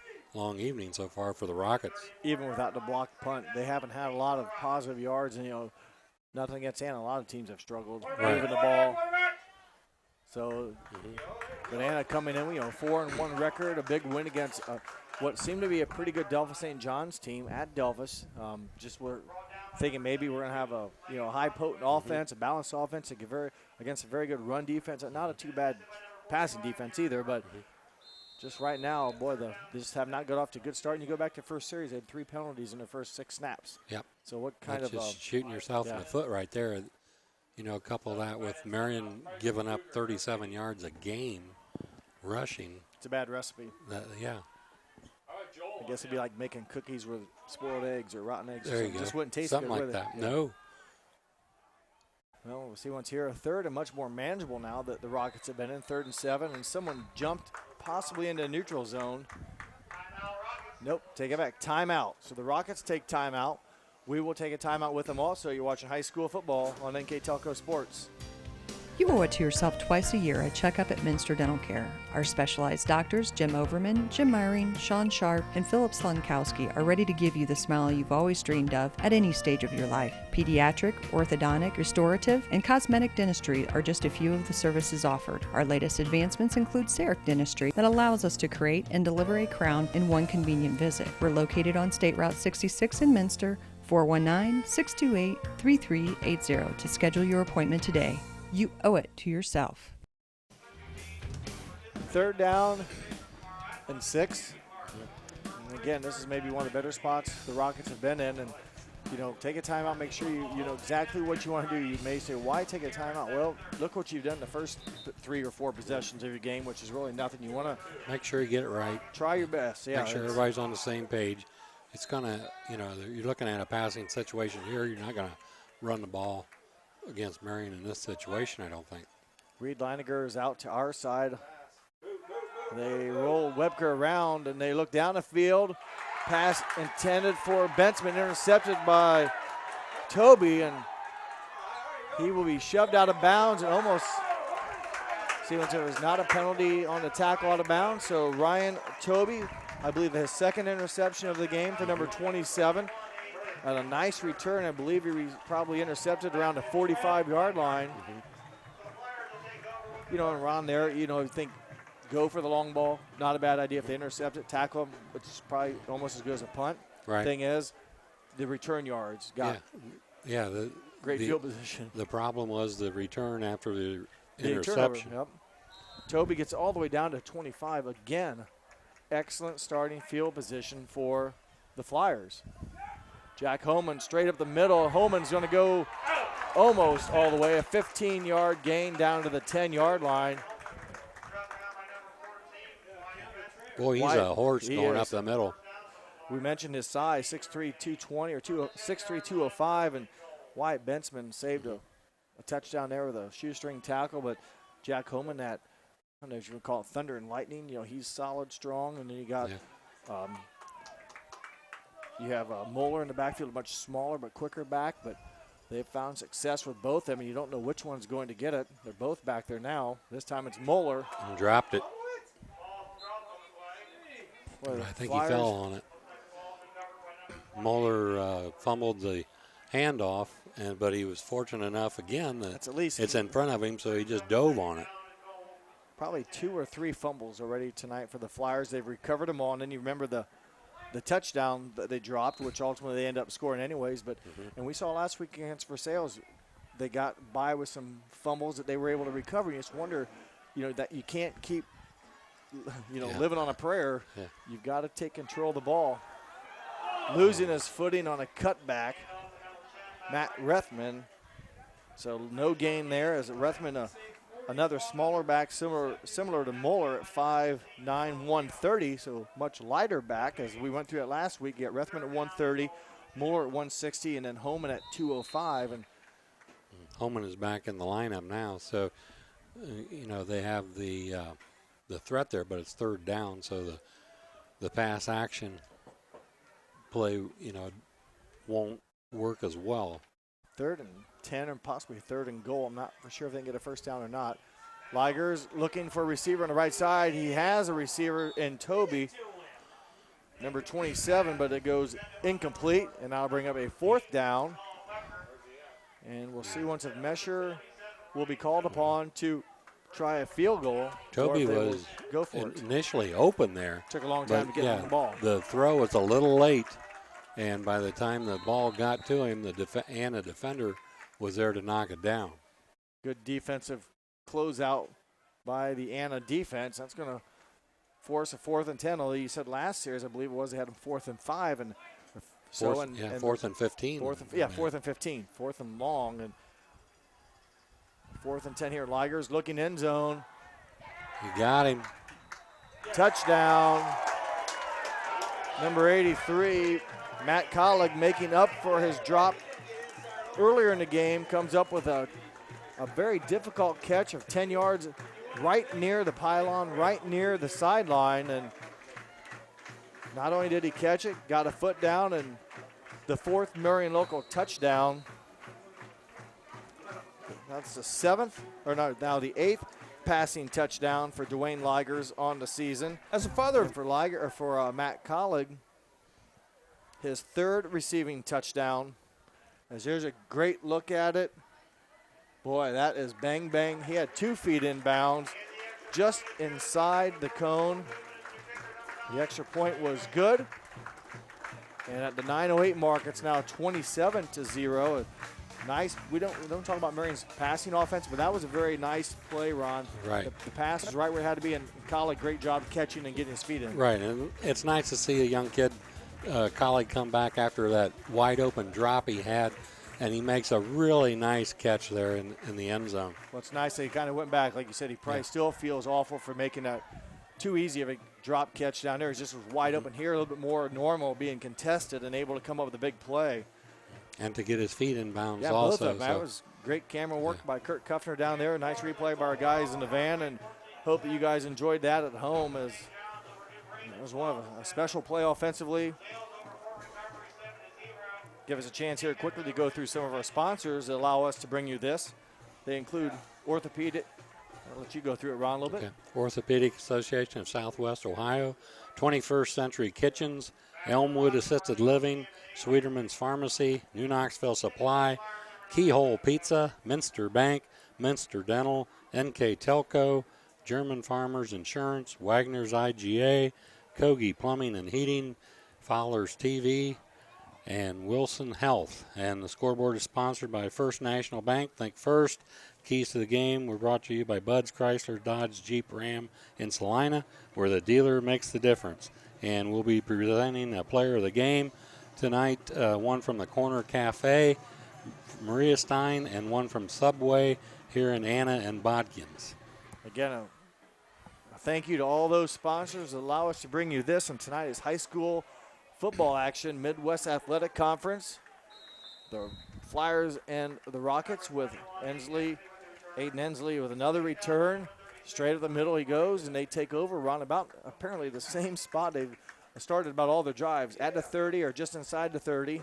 evening so far for the Rockets.
Even without the block punt, they haven't had a lot of positive yards, and nothing against Anna. A lot of teams have struggled moving the ball. So Banana coming in, 4-1 record, a big win against what seemed to be a pretty good Delphos St. John's team at Delphos. Just we're thinking maybe we're going to have a high potent offense, a balanced offense against a very good run defense. Not a too bad passing defense either, but just right now, boy, they just have not got off to a good start. And you go back to first series, they had 3 penalties in their first 6 snaps.
Yep.
So what kind
That's
of
just shooting yourself in the foot right there. Couple that with Marion giving up 37 yards a game rushing.
It's a bad recipe.
Yeah.
I guess it'd be like making cookies with spoiled eggs or rotten eggs.
There you go.
Just wouldn't taste
something
good
like
with
that.
it.
No.
Well, we'll see once here. A third and much more manageable now that the Rockets have been in 3rd and 7, and someone jumped possibly into neutral zone. Nope, take it back. Timeout. So the Rockets take timeout. We will take a timeout with them also. You're watching high school football on NKTelco Sports.
You owe it to yourself twice a year a checkup at Minster Dental Care. Our specialized doctors, Jim Overman, Jim Myring, Sean Sharp, and Philip Slunkowski, are ready to give you the smile you've always dreamed of at any stage of your life. Pediatric, orthodontic, restorative, and cosmetic dentistry are just a few of the services offered. Our latest advancements include CEREC dentistry that allows us to create and deliver a crown in one convenient visit. We're located on State Route 66 in Minster, 419-628-3380 to schedule your appointment today. You owe it to yourself.
3rd down and 6. And again, this is maybe one of the better spots the Rockets have been in. And, take a timeout. Make sure you know exactly what you want to do. You may say, why take a timeout? Well, look what you've done the first 3 or 4 possessions of your game, which is really nothing. You want to
make sure you get it right.
Try your best. Yeah,
make sure everybody's on the same page. It's going to, you're looking at a passing situation here. You're not going to run the ball against Marion in this situation, I don't think.
Reed Leininger is out to our side. They roll Webker around, and they look down the field. Pass intended for Bentzman, intercepted by Toby, and he will be shoved out of bounds and almost, see, once there was not a penalty on the tackle out of bounds, so Ryan Toby, I believe his 2nd interception of the game for number 27. And a nice return. I believe he probably intercepted around the 45-yard line. Around there, you think go for the long ball. Not a bad idea if they intercept it, tackle them, which is probably almost as good as a punt.
Right.
Thing is, the return yards got great field position.
The problem was the return after the interception.
Yep. Toby gets all the way down to 25. Again, excellent starting field position for the Flyers. Jack Holman straight up the middle. Holman's going to go almost all the way, a 15-yard gain down to the 10-yard line.
Boy, he's a horse going up the middle.
We mentioned his size, 6'3", 220 or 6'3", 205, and Wyatt Bentzman saved a touchdown there with a shoestring tackle, but Jack Holman, that, I don't know if you would call it thunder and lightning, he's solid, strong, and then you got you have Muller in the backfield, much smaller but quicker back, but they've found success with both of them, and you don't know which one's going to get it. They're both back there now. This time it's Muller.
And dropped it.
Well,
I think he fell on it. Muller fumbled the handoff, but he was fortunate enough again that
at least
it's in front of him, so he just dove on it.
Probably 2 or 3 fumbles already tonight for the Flyers. They've recovered them all, and then you remember the touchdown that they dropped, which ultimately they end up scoring anyways. But and we saw last week against Versailles, they got by with some fumbles that they were able to recover. You just wonder, that you can't keep, living on a prayer.
Yeah.
You've got to take control of the ball. Losing his footing on a cutback, Matt Rethman. So no gain there as Rethman, another smaller back, similar to Muller at 5'9", 130, so much lighter back as we went through it last week. You got Rethman at 130, Muller at 160, and then Holman at 205. And
Holman is back in the lineup now, so they have the threat there, but it's 3rd down, so the pass action play won't work as well.
3rd and 10 and possibly 3rd and goal. I'm not for sure if they can get a first down or not. Ligers looking for a receiver on the right side. He has a receiver in Toby, number 27, but it goes incomplete, and I'll bring up a 4th down. And we'll see once if Mesher will be called upon to try a field goal.
Toby
or if they
was
will go for it.
initially open there.
Took a long time to get on the ball.
The throw was a little late, and by the time the ball got to him, the Anna defender was there to knock it down.
Good defensive closeout by the Anna defense. That's going to force a 4th and 10. Although you said last series, I believe it was, they had them 4th and 5, and so
fourth and 15.
4th and 15, 4th and long, and 4th and 10 here. Ligers looking end zone.
You got him.
Touchdown. Number 83, Matt Collig, making up for his drop earlier in the game, comes up with a very difficult catch of 10 yards right near the pylon, right near the sideline. And not only did he catch it, got a foot down, and the 4th Marion local touchdown. That's the 7th, or no, now the 8th passing touchdown for Dwayne Ligers on the season.
As a father
for Matt Collig, his 3rd receiving touchdown. As there's a great look at it. Boy, that is bang, bang. He had 2 feet in bounds, just inside the cone. The extra point was good. And at the 9:08 mark, it's now 27-0. Nice. We don't talk about Marion's passing offense, but that was a very nice play, Ron.
Right.
The pass is right where it had to be, and Collig, great job catching and getting his feet in.
Right, and it's nice to see a young kid, Collig, come back after that wide open drop he had, and he makes a really nice catch there in the end zone.
Well, it's nice that he kind of went back. Like you said, he probably still feels awful for making that too easy of a drop catch down there. He just was wide open here, a little bit more normal, being contested and able to come up with a big play.
And to get his feet in bounds
yeah,
also.
Both of them. That was great camera work by Kurt Kuffner down there. Nice replay by our guys in the van, and hope that you guys enjoyed that at home, as it was one of a special play offensively. Give us a chance here quickly to go through some of our sponsors that allow us to bring you this. They include Orthopedic. I'll let you go through it, Ron, a little bit.
Orthopedic Association of Southwest Ohio, 21st Century Kitchens, Elmwood Assisted Living, Sweeterman's Pharmacy, New Knoxville Supply, Keyhole Pizza, Minster Bank, Minster Dental, NKTelco, German Farmers Insurance, Wagner's IGA, Kogi Plumbing and Heating, Fowler's TV, and Wilson Health. And the scoreboard is sponsored by First National Bank. Think First. Keys to the game were brought to you by Bud's Chrysler Dodge Jeep Ram in Salina, where the dealer makes the difference. And we'll be presenting a player of the game tonight, one from the Corner Cafe, Maria Stein, and one from Subway here in Anna and Bodkins.
Again, a thank you to all those sponsors that allow us to bring you this. And tonight is high school football action, Midwest Athletic Conference. The Flyers and the Rockets with Aiden Ensley with another return. Straight up the middle he goes, and they take over, Ron, about apparently the same spot they've started about all their drives, at the 30 or just inside the 30.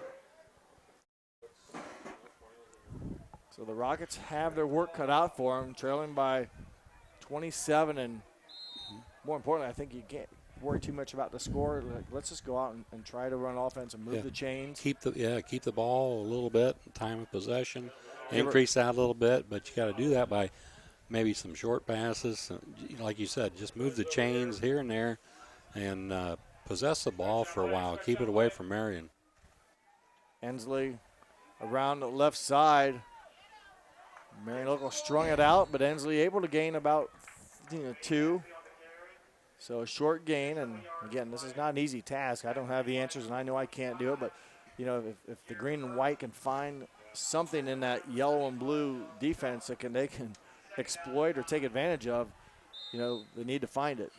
So the Rockets have their work cut out for them, trailing by 27, and more importantly, I think you can't worry too much about the score. Let's just go out and try to run offense and move the chains.
Keep the ball a little bit, time of possession, increase that a little bit, but you got to do that by maybe some short passes. Like you said, just move the chains here and there and possess the ball for a while. Keep it away from Marion.
Ensley around the left side. Marion local strung it out, but Ensley able to gain about 2. So a short gain, and again, this is not an easy task. I don't have the answers, and I know I can't do it, but if the green and white can find something in that yellow and blue defense that they can exploit or take advantage of, they need to find it.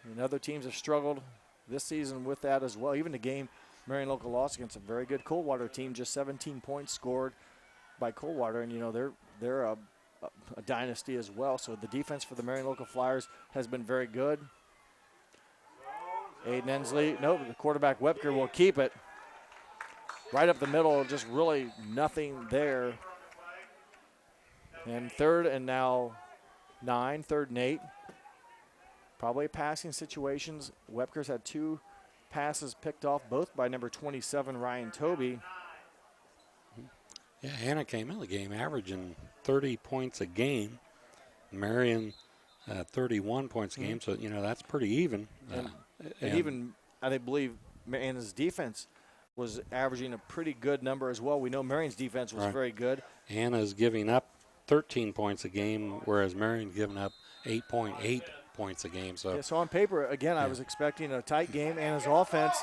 And other teams have struggled this season with that as well. Even the game Marion local lost against a very good Coldwater team, just 17 points scored by Coldwater, and they're a dynasty as well. So the defense for the Marion local Flyers has been very good. Aiden Ensley, the quarterback Webker will keep it. Right up the middle, just really nothing there. And 3rd and now 9, 3rd and 8. Probably passing situations. Webker's had 2 passes picked off, both by number 27, Ryan Toby.
Yeah, Hannah came in the game averaging 30 points a game. Marion 31 points a game, so, you know, that's pretty even.
And even, I believe, Marion's defense was averaging a pretty good number as well. We know Marion's defense was very good.
Anna's giving up 13 points a game, whereas Marion's giving up 8.8 points a game. So,
so on paper, again, I was expecting a tight game. Anna's offense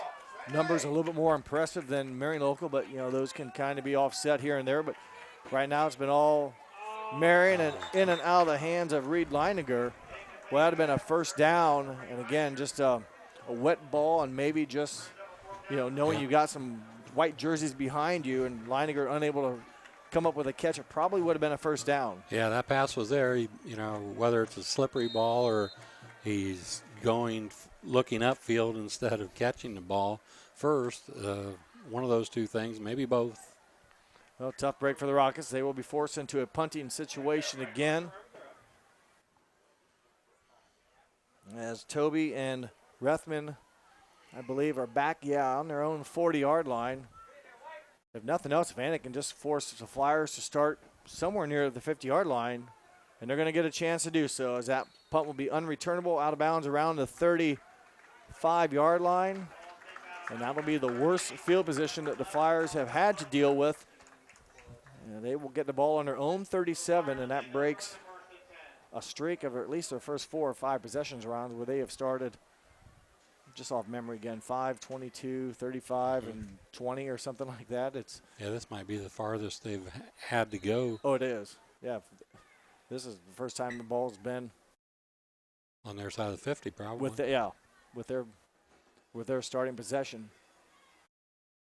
numbers a little bit more impressive than Marion local, but, you know, those can kind of be offset here and there. But right now it's been all Marion and in and out of the hands of Reed Leininger. Well, that would have been a first down. And, again, just a wet ball and maybe just, you know, knowing you got some white jerseys behind you and Leininger unable to come up with a catch, it probably would have been a first down.
Yeah, that pass was there. You know, whether it's a slippery ball or he's looking upfield instead of catching the ball first, one of those two things, maybe both.
Well, tough break for the Rockets. They will be forced into a punting situation again, as Toby and Rethman, I believe, are back, on their own 40-yard line. If nothing else, if Anna can just force the Flyers to start somewhere near the 50-yard line, and they're going to get a chance to do so, as that punt will be unreturnable, out of bounds around the 35-yard line. And that will be the worst field position that the Flyers have had to deal with. And they will get the ball on their own 37, and that breaks a streak of at least their first 4 or 5 possessions rounds where they have started, just off memory again, 5, 22, 35, and 20 or something like that.
This might be the farthest they've had to go.
Oh, it is. Yeah, this is the first time the ball's been
on their side of the 50, probably.
With their starting possession.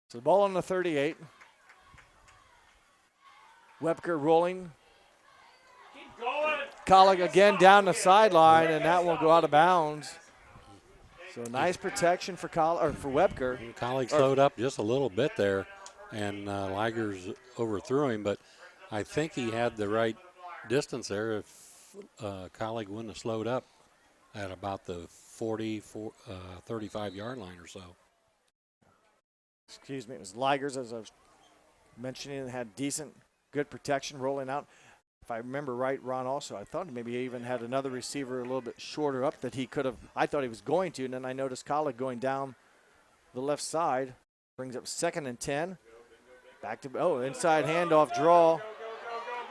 So the ball on the 38. Webker rolling.
Keep going.
Collick again down the sideline, and that will go out of bounds. So nice protection for Webker.
Collick slowed up just a little bit there, and Ligers overthrew him, but I think he had the right distance there if Collick wouldn't have slowed up at about the 35-yard line or so.
Excuse me, it was Ligers, as I was mentioning, had decent, good protection rolling out. If I remember right, Ron, also, I thought maybe he even had another receiver a little bit shorter up that he could have, I thought he was going to, and then I noticed Collick going down the left side. Brings up 2nd and 10. Back to, inside handoff draw.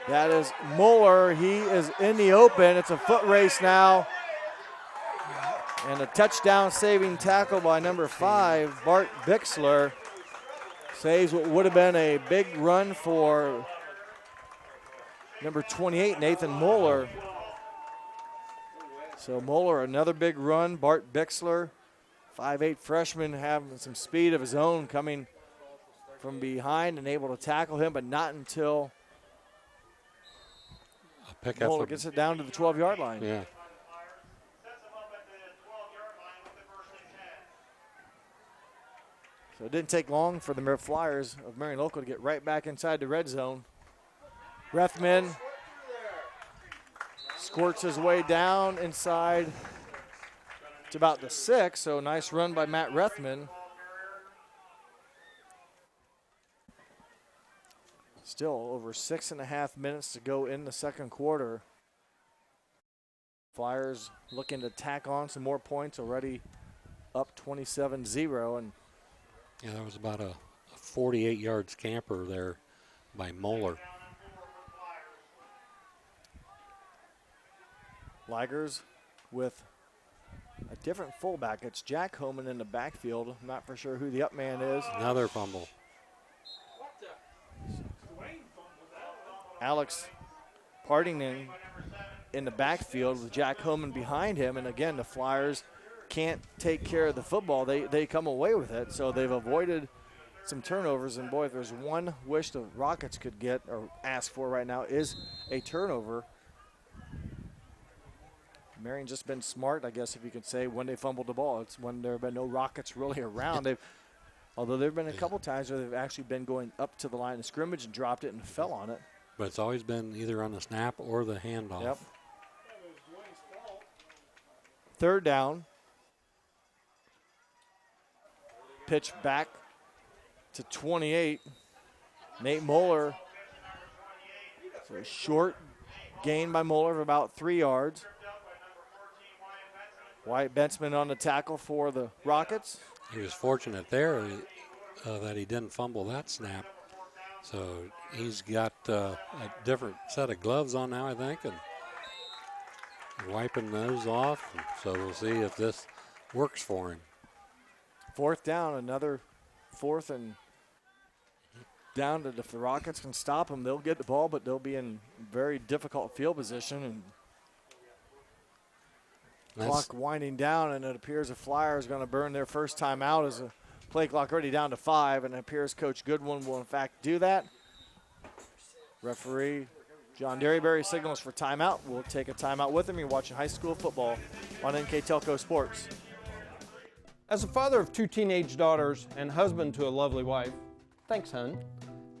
That is Muller. He is in the open. It's a foot race now. And a touchdown saving tackle by number 5, Bart Bixler. Saves what would have been a big run for number 28, Nathan Muller. So Muller, another big run. Bart Bixler, 5'8" freshman, having some speed of his own, coming from behind and able to tackle him, but not until Muller gets it down to the 12-yard line.
Yeah.
So it didn't take long for the Flyers of Marion Local to get right back inside the red zone. Rethman squirts his way down inside to about the 6, so nice run by Matt Rethman. Still over 6.5 minutes to go in the second quarter. Flyers looking to tack on some more points, already up 27-0. And
yeah, that was about a 48-yard scamper there by Mohler.
Ligers with a different fullback. It's Jack Holman in the backfield. I'm not for sure who the up man is.
Another fumble.
Alex Partington in the backfield with Jack Holman behind him. And again, the Flyers can't take care of the football. They come away with it, so they've avoided some turnovers. And boy, if there's one wish the Rockets could get or ask for right now is a turnover. Marion's just been smart, I guess, if you could say, when they fumbled the ball. It's when there have been no Rockets really around. Although there have been a couple times where they've actually been going up to the line of scrimmage and dropped it and fell on it.
But it's always been either on the snap or the handoff.
Yep. Third down. Pitch back to 28. Nate Muller. So a short gain by Muller of about 3 yards. Wyatt Bentzman on the tackle for the Rockets.
He was fortunate there that he didn't fumble that snap. So he's got a different set of gloves on now, I think, and wiping those off. So we'll see if this works for him.
4th down, another 4th and down. If the Rockets can stop them, they'll get the ball, but they'll be in very difficult field position. And clock winding down, and it appears the Flyers are going to burn their first time out as a play clock already down to 5, and it appears Coach Goodwin will in fact do that. Referee John Derryberry signals for timeout. We'll take a timeout with him. You're watching high school football on NKTelco Sports.
As a father of 2 teenage daughters and husband to a lovely wife, thanks, hun,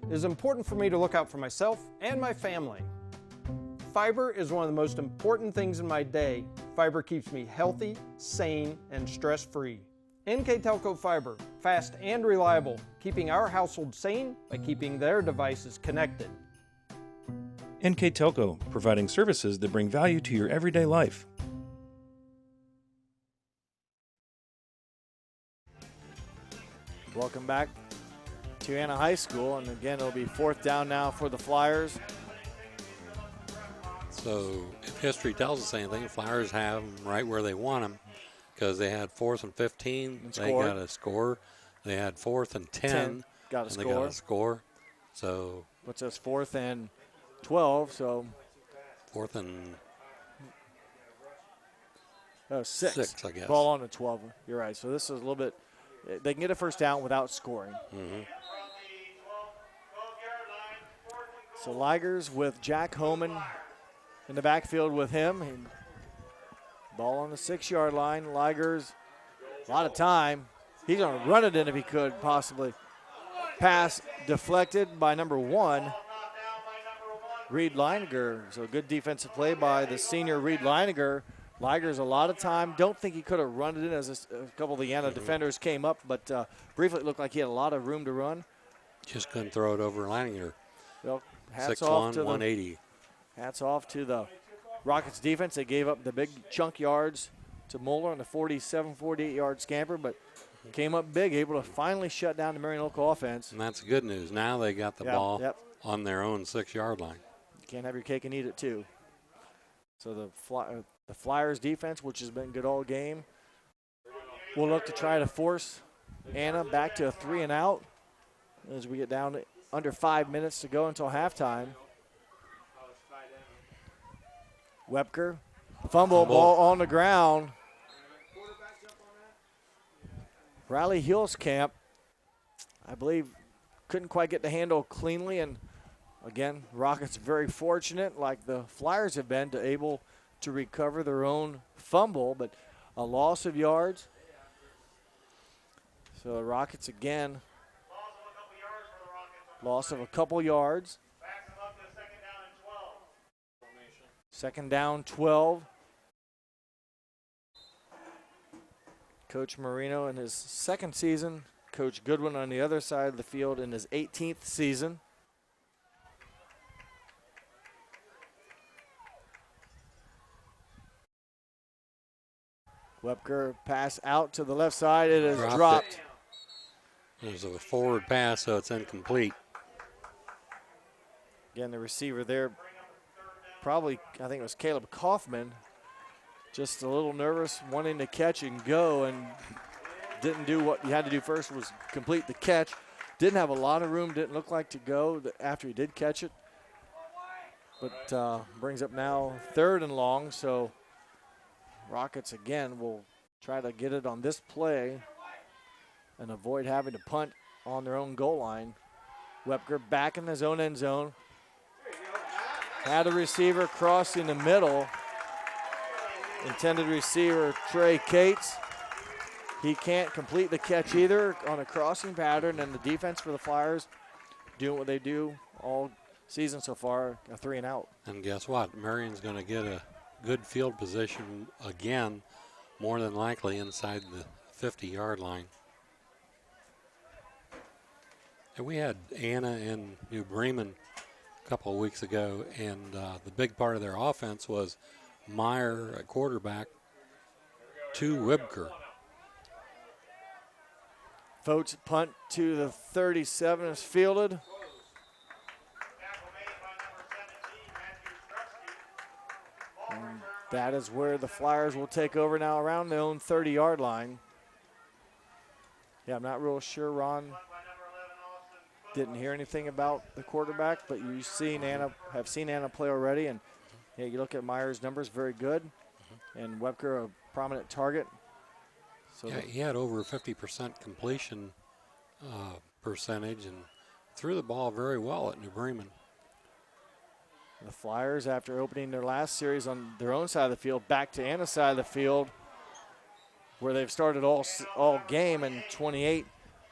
it is important for me to look out for myself and my family. Fiber is one of the most important things in my day. Fiber keeps me healthy, sane, and stress-free. NKTelco Fiber, fast and reliable, keeping our household sane by keeping their devices connected.
NKTelco, providing services that bring value to your everyday life.
Welcome back to Anna High School, and again, it'll be 4th down now for the Flyers.
So if history tells us anything, the Flyers have them right where they want them because they had 4th and 15. They got a score. They had 4th and 10.
Got a
and
score.
They got a score. So
puts us 4th and 12. So
4th and
6.
6, I guess.
Ball on the 12. You're right. So this is a little bit. They can get a first down without scoring.
Mm-hmm.
So Ligers with Jack Holman in the backfield with him. Ball on the 6-yard line. Ligers, a lot of time. He's going to run it in if he could possibly. Pass deflected by number 1, Reed Leininger. So good defensive play by the senior Reed Leininger. Ligers a lot of time. Don't think he could have run it in as a couple of the Anna defenders came up, but briefly it looked like he had a lot of room to run.
Just couldn't throw it over Leininger.
Well,
6'1", 180.
Hats off to the Rockets defense. They gave up the big chunk yards to Muller on the 47, 48-yard scamper, but came up big, able to finally shut down the Marion local offense.
And that's good news. Now they got the ball on their own 6-yard line.
You can't have your cake and eat it too. So the Flyers defense, which has been good all game, will look to try to force Anna back to a 3-and-out as we get down to under 5 minutes to go until halftime. Webker, fumble, ball on the ground. Riley Hillscamp, I believe, couldn't quite get the handle cleanly, and again, Rockets very fortunate, like the Flyers have been, to able to recover their own fumble, but a loss of yards. So the Rockets again, loss of a couple yards. 2nd down, 12. Coach Marino in his 2nd season. Coach Goodwin on the other side of the field in his 18th season. Webker pass out to the left side. It is dropped.
There's a forward pass, so it's incomplete.
Again, the receiver there, probably, I think it was Caleb Kaufman, just a little nervous, wanting to catch and go, and didn't do what he had to do first, was complete the catch. Didn't have a lot of room, didn't look like to go after he did catch it. But brings up now 3rd and long, so Rockets again will try to get it on this play and avoid having to punt on their own goal line. Webker back in his own end zone. Had a receiver crossing the middle. Intended receiver Trey Cates. He can't complete the catch either on a crossing pattern, and the defense for the Flyers doing what they do all season so far, a 3-and-out.
And guess what? Marion's going to get a good field position again, more than likely inside the 50-yard line. And we had Anna and New Bremen a couple of weeks ago, and the big part of their offense was Meyer at quarterback to Wibker.
Foat's punt to the 37 is fielded. And that is where the Flyers will take over now around their own 30-yard line. Yeah, I'm not real sure, Ron. Didn't hear anything about the quarterback, but have seen Anna play already. And yeah, you look at Meyer's numbers, very good. And Webker, a prominent target. So
yeah, he had over 50% completion percentage and threw the ball very well at New Bremen.
The Flyers, after opening their last series on their own side of the field, back to Anna's side of the field, where they've started all game. And 28,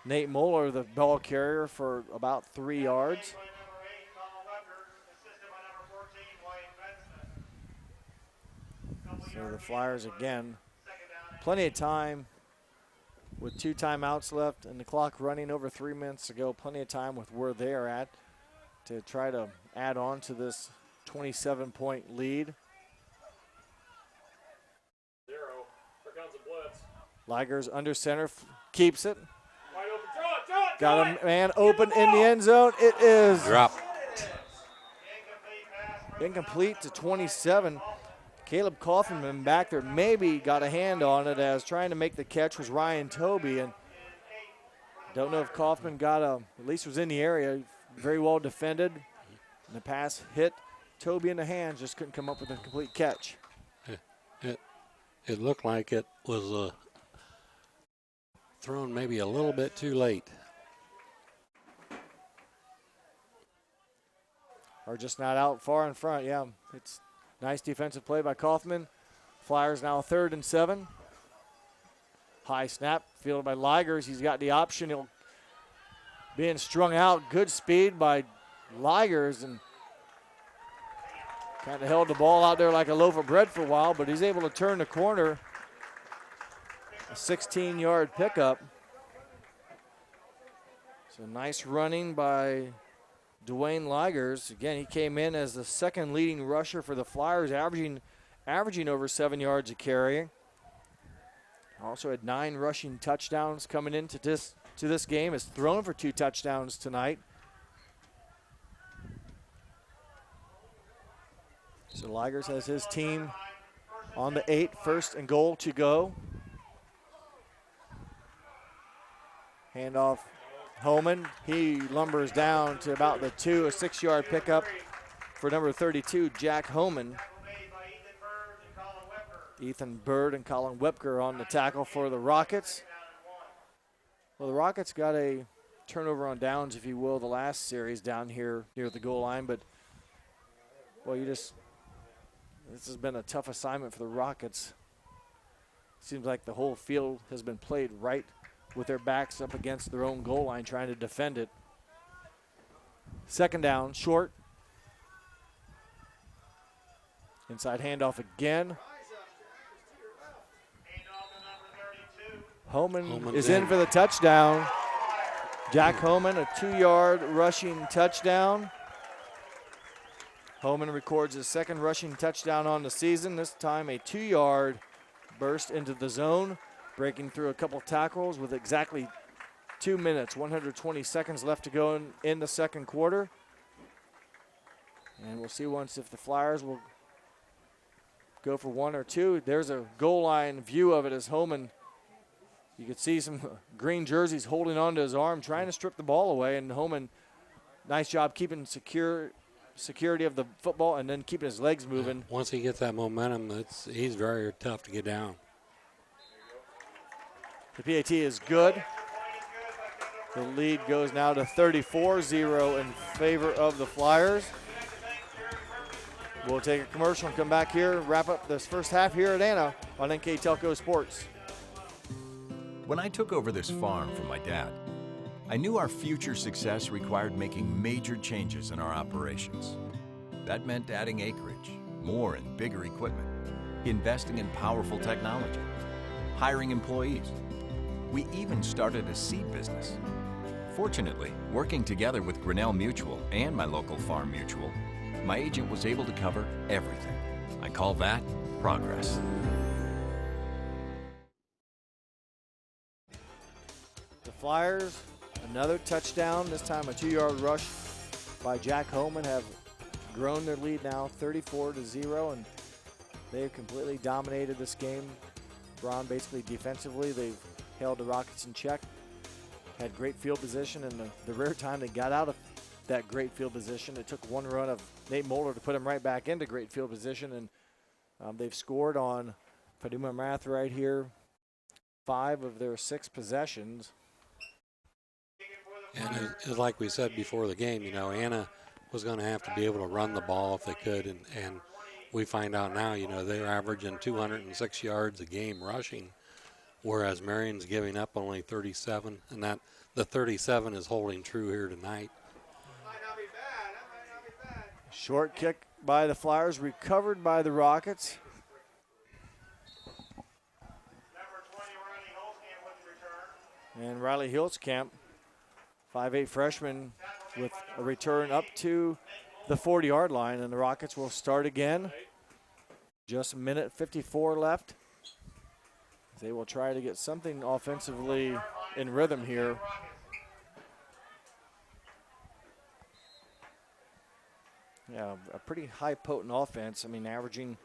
Nate Muller, the ball carrier, for about 3 yards. So the Flyers again, plenty of time with 2 timeouts left and the clock running over 3 minutes to go. Plenty of time with where they are at to try to add on to this 27-point lead.
0. Here comes a blitz.
Ligers under center, keeps it.
Wide open. Throw it.
Got a man open in the end zone. It is
drop.
Incomplete to 27. Caleb Kaufman back there maybe got a hand on it, as trying to make the catch was Ryan Tobey. And don't know if Kaufman got at least was in the area. Very well defended. And the pass hit Tobey in the hands, just couldn't come up with a complete catch.
It looked like it was thrown maybe a little bit too late.
Or just not out far in front, yeah. It's nice defensive play by Kaufman. Flyers now 3rd and 7. High snap, fielded by Ligers. He's got the option. He'll being strung out. Good speed by Ligers, and kind of held the ball out there like a loaf of bread for a while, but he's able to turn the corner. A 16-yard pickup. So nice running by Dwayne Ligers. Again, he came in as the 2nd leading rusher for the Flyers, averaging over 7 yards a carry. Also had 9 rushing touchdowns coming into this game. Has thrown for 2 touchdowns tonight. So Ligers has his team on the 8, 1st and goal to go. Handoff Holman. He lumbers down to about the 2, a 6-yard pickup for number 32, Jack Holman. Ethan Bird and Colin Wepker on the tackle for the Rockets. Well, the Rockets got a turnover on downs, if you will, the last series down here near the goal line, but well, this has been a tough assignment for the Rockets. Seems like the whole field has been played right with their backs up against their own goal line, trying to defend it. 2nd down, short. Inside handoff again. Holman is in for the touchdown. Jack Holman, a 2-yard rushing touchdown. Holman records his 2nd rushing touchdown on the season, this time a 2-yard burst into the zone, breaking through a couple tackles with exactly 2 minutes, 120 seconds left to go in the 2nd quarter. And we'll see once if the Flyers will go for 1 or 2. There's a goal line view of it as Holman, you could see some green jerseys holding onto his arm, trying to strip the ball away. And Holman, nice job keeping security of the football and then keeping his legs moving.
Once he gets that momentum, he's very tough to get down.
The PAT is good. The lead goes now to 34-0 in favor of the Flyers. We'll take a commercial and come back here, wrap up this first half here at Anna on NKTelco Sports.
When I took over this farm from my dad, I knew our future success required making major changes in our operations. That meant adding acreage, more and bigger equipment, investing in powerful technology, hiring employees. We even started a seed business. Fortunately, working together with Grinnell Mutual and my local farm mutual, my agent was able to cover everything. I call that progress.
The Flyers, another touchdown, this time a 2-yard rush by Jack Holman, have grown their lead now 34-0, and they've completely dominated this game. Braun basically defensively, they've held the Rockets in check, had great field position, and the rare time they got out of that great field position, it took one run of Nate Muller to put him right back into great field position, and they've scored on, if I do my math right here, 5 of their 6 possessions.
And it's like we said before the game, you know, Anna was going to have to be able to run the ball if they could, and we find out now, you know, they're averaging 206 yards a game rushing, whereas Marion's giving up only 37, and that the 37 is holding true here tonight.
Short kick by the Flyers, recovered by the Rockets. And Riley Hiltzkamp, 5'8" freshman, with a return up to the 40-yard line, and the Rockets will start again. Just a minute 54 left. They will try to get something offensively in rhythm here. Yeah, a pretty high potent offense. I mean, averaging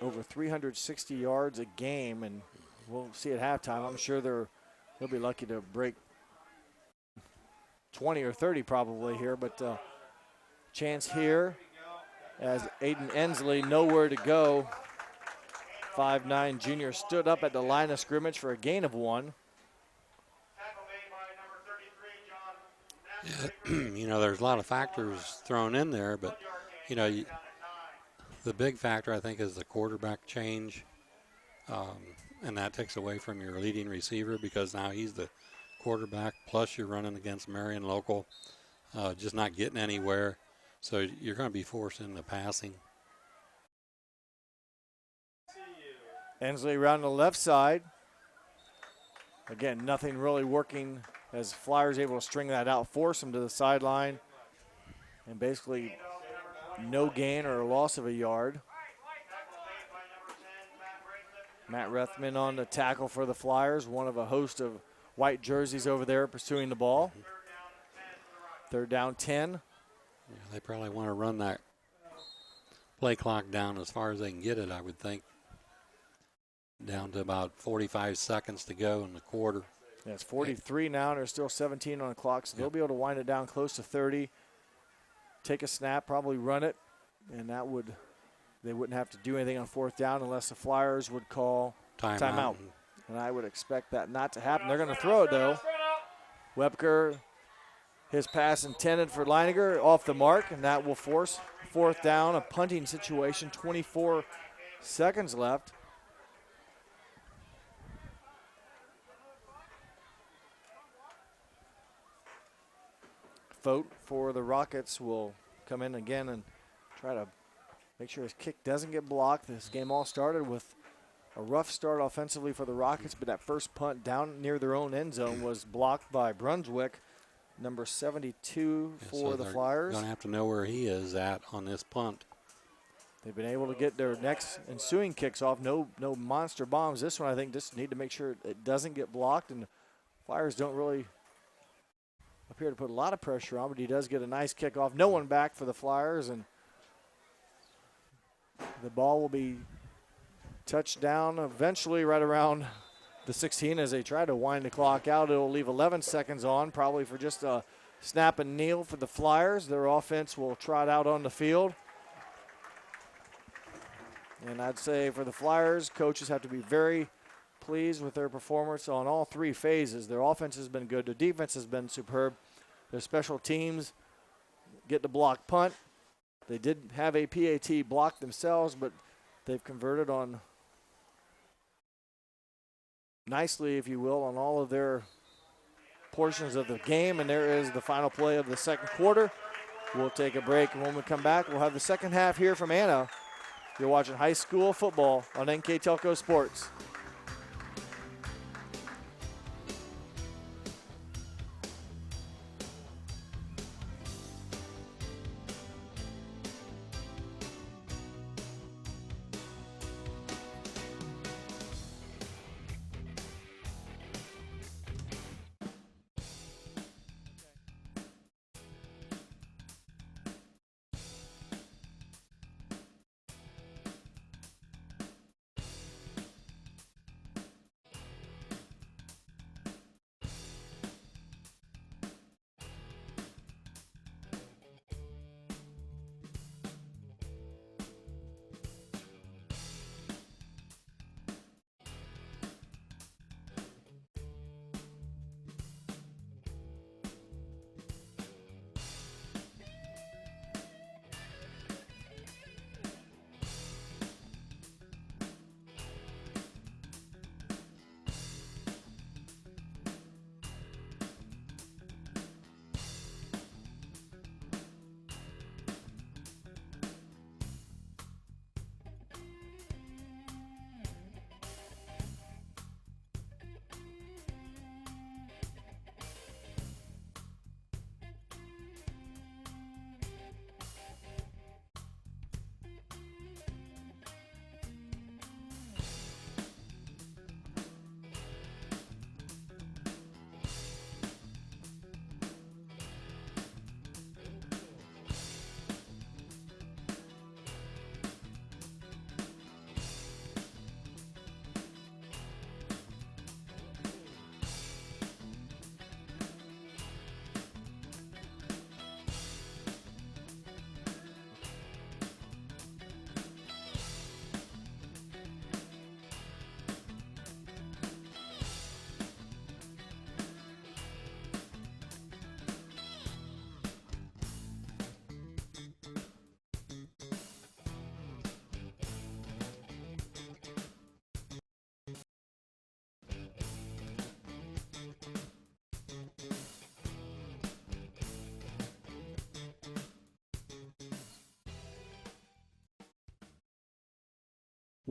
over 360 yards a game, and we'll see at halftime. I'm sure they'll be lucky to break 20 or 30 probably here, but chance here as Aiden Ensley, nowhere to go. 5'9" junior stood up at the line of scrimmage for a gain of 1.
Yeah, you know, there's a lot of factors thrown in there, but, you know, the big factor, I think, is the quarterback change, and that takes away from your leading receiver because now he's the quarterback, plus you're running against Marion local, just not getting anywhere, so you're going to be forced into passing.
Ensley around the left side. Again, nothing really working as Flyers able to string that out, force him to the sideline, and basically no gain or loss of a yard. Matt Rethman on the tackle for the Flyers, one of a host of white jerseys over there pursuing the ball. 3rd down 10.
Yeah, they probably want to run that play clock down as far as they can get it, I would think. Down to about 45 seconds to go in the quarter.
Yeah, it's 43 now, and there's still 17 on the clock, so they'll be able to wind it down close to 30. Take a snap, probably run it, and they wouldn't have to do anything on 4th down unless the Flyers would call timeout. And I would expect that not to happen. They're going to throw it, though. Webker, his pass intended for Leininger, off the mark, and that will force 4th down, a punting situation, 24 seconds left. Foat for the Rockets will come in again and try to make sure his kick doesn't get blocked. This game all started with a rough start offensively for the Rockets, but that first punt down near their own end zone was blocked by Brunswick, number 72 for the Flyers.
Going to have to know where he is at on this punt.
They've been able to get their next ensuing kicks off. No monster bombs. This one, I think, just need to make sure it doesn't get blocked, and the Flyers don't really appear to put a lot of pressure on, but he does get a nice kickoff. No one back for the Flyers, and the ball will be touched down eventually right around the 16 as they try to wind the clock out. It'll leave 11 seconds on, probably for just a snap and kneel for the Flyers. Their offense will trot out on the field. And I'd say for the Flyers, coaches have to be very pleased with their performance on all 3 phases. Their offense has been good. Their defense has been superb. Their special teams get the block punt. They did have a PAT block themselves, but they've converted on nicely, if you will, on all of their portions of the game. And there is the final play of the second quarter. We'll take a break, and when we come back, we'll have the second half here from Anna. You're watching high school football on NK. Telco Sports.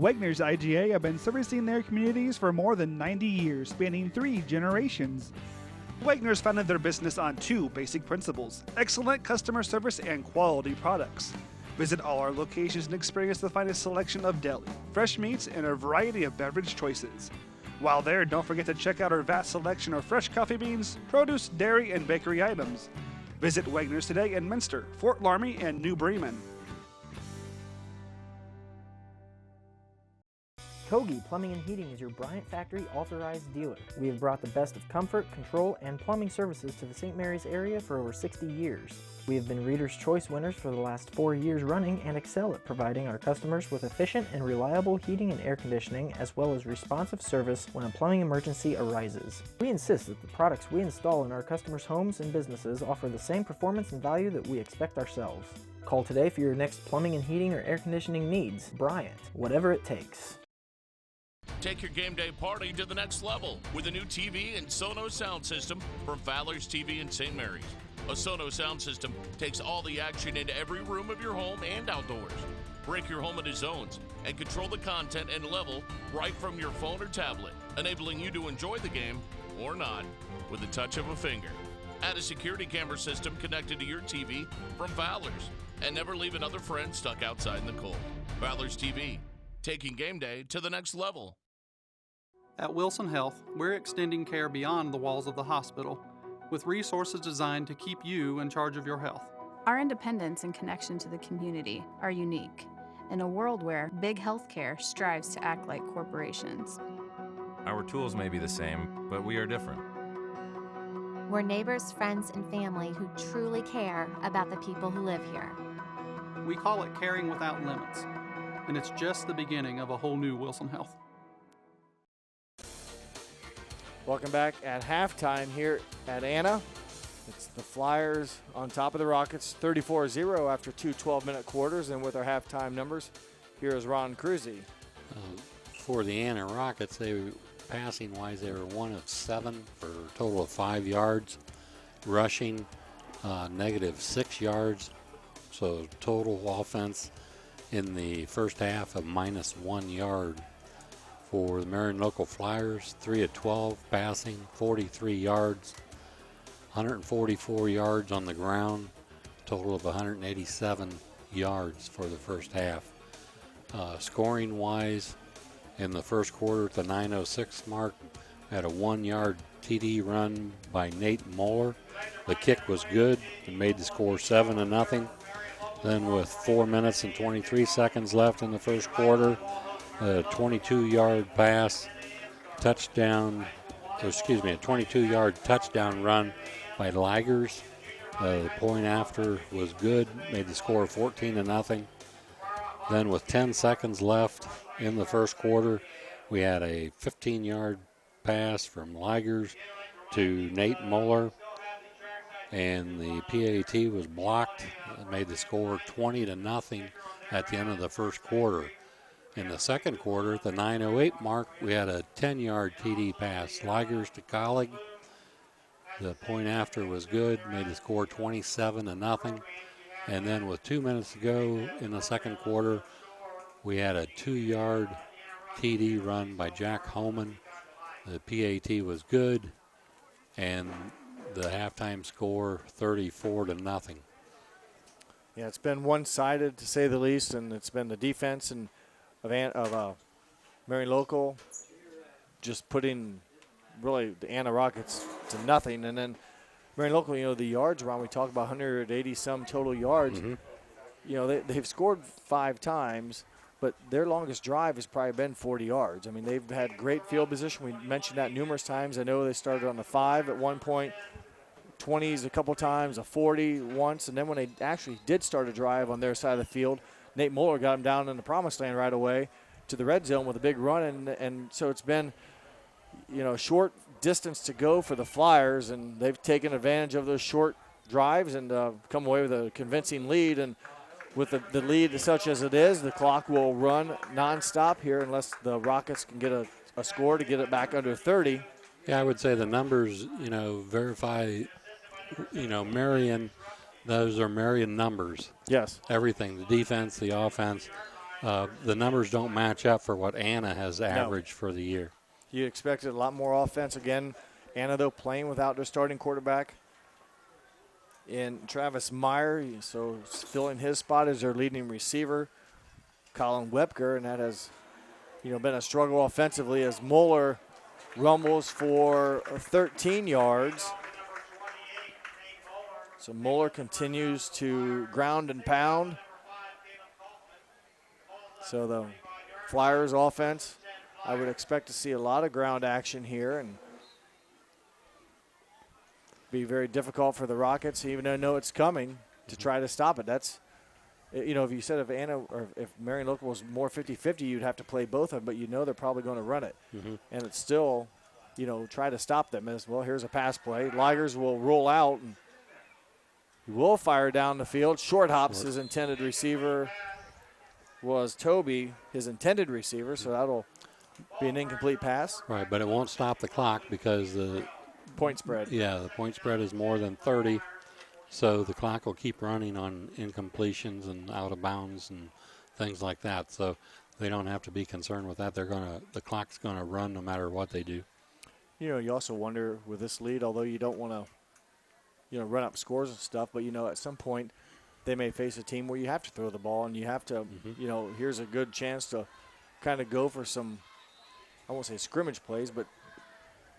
Wegner's IGA have been servicing their communities for more than 90 years, spanning 3 generations. Wegner's founded their business on 2 basic principles: excellent customer service and quality products. Visit all our locations and experience the finest selection of deli, fresh meats, and a variety of beverage choices. While there, don't forget to check out our vast selection of fresh coffee beans, produce, dairy, and bakery items. Visit Wegner's today in Minster, Fort Laramie, and New Bremen.
Kogi Plumbing and Heating is your Bryant Factory authorized dealer. We have brought the best of comfort, control, and plumbing services to the St. Mary's area for over 60 years. We have been Reader's Choice winners for the last 4 years running and excel at providing our customers with efficient and reliable heating and air conditioning, as well as responsive service when a plumbing emergency arises. We insist that the products we install in our customers' homes and businesses offer the same performance and value that we expect ourselves. Call today for your next plumbing and heating or air conditioning needs. Bryant, whatever it takes.
Take your game day party to the next level with a new TV and Sonos sound system from Fowler's TV in St. Mary's. A Sonos sound system takes all the action into every room of your home and outdoors. Break your home into zones and control the content and level right from your phone or tablet, enabling you to enjoy the game, or not, with the touch of a finger. Add a security camera system connected to your TV from Fowler's, and never leave another friend stuck outside in the cold. Fowler's TV, taking game day to the next level.
At Wilson Health, we're extending care beyond the walls of the hospital with resources designed to keep you in charge of your health.
Our independence and connection to the community are unique in a world where big healthcare strives to act like corporations.
Our tools may be the same, but we are different.
We're neighbors, friends, and family who truly care about the people who live here.
We call it caring without limits, and it's just the beginning of a whole new Wilson Health.
Welcome back at halftime here at Anna. It's the Flyers on top of the Rockets, 34-0 after 2 12-minute quarters. And with our halftime numbers, here is Ron Cruzy.
For the Anna Rockets, passing-wise, they were 1 of 7 for a total of 5 yards. Rushing, -6 yards. So total offense in the first half of -1 yard. For the Marion local Flyers, 3 of 12 passing, 43 yards, 144 yards on the ground, total of 187 yards for the first half. Scoring-wise, in the first quarter at the 9:06 mark, had a 1-yard TD run by Nate Muller. The kick was good and made the score 7-0. Then with 4 minutes and 23 seconds left in the first quarter, a 22-yard pass, a 22-yard touchdown run by Ligers. The point after was good, made the score 14-0. Then with 10 seconds left in the first quarter, we had a 15-yard pass from Ligers to Nate Muller, and the PAT was blocked. It made the score 20-0 at the end of the first quarter. In the second quarter, at the 9:08 mark, we had a 10-yard TD pass. Ligers to Colleague. The point after was good, made the score 27-0. And then with 2 minutes to go in the second quarter, we had a 2-yard TD run by Jack Holman. The PAT was good, and the halftime score 34-0.
Yeah, it's been one-sided to say the least, and it's been the defense and of Marion Local just putting really the Anna Rockets to nothing. And then Marion Local, the yards around, we talked about 180-some total yards. Mm-hmm. They've scored 5 times, but their longest drive has probably been 40 yards. I mean, they've had great field position. We mentioned that numerous times. I know they started on the 5 at one point, 20s a couple times, a 40 once, and then when they actually did start a drive on their side of the field, Nate Muller got him down in the promised land right away to the red zone with a big run, and so it's been, short distance to go for the Flyers, and they've taken advantage of those short drives and come away with a convincing lead. And with the lead such as it is, the clock will run nonstop here unless the Rockets can get a score to get it back under 30.
Yeah, I would say the numbers, verify, Marion. Those are Marion numbers.
Yes.
Everything, the defense, the offense. the numbers don't match up for what Anna has averaged for the year.
You expected a lot more offense. Again, Anna, though, playing without their starting quarterback in Travis Meyer. So filling his spot as their leading receiver, Colin Wepker, and that has been a struggle offensively as Muller rumbles for 13 yards. So Muller continues to ground and pound. So the Flyers offense, I would expect to see a lot of ground action here and be very difficult for the Rockets, even though I know it's coming, to try to stop it. That's, if you said if Anna or if Marion Local was more 50-50, you'd have to play both of them, but they're probably going to run it. And it's still, try to stop them. As well, here's a pass play. Ligers will roll out and he will fire down the field. Short hops his intended receiver was Toby, his intended receiver, so that'll be an incomplete pass.
Right, but it won't stop the clock because the
point spread.
Yeah, the point spread is more than 30, so the clock will keep running on incompletions and out of bounds and things like that. So they don't have to be concerned with that. The clock's gonna run no matter what they do.
You also wonder with this lead, although you don't want to, run up scores and stuff, but at some point they may face a team where you have to throw the ball and you have to, here's a good chance to kind of go for some, I won't say scrimmage plays, but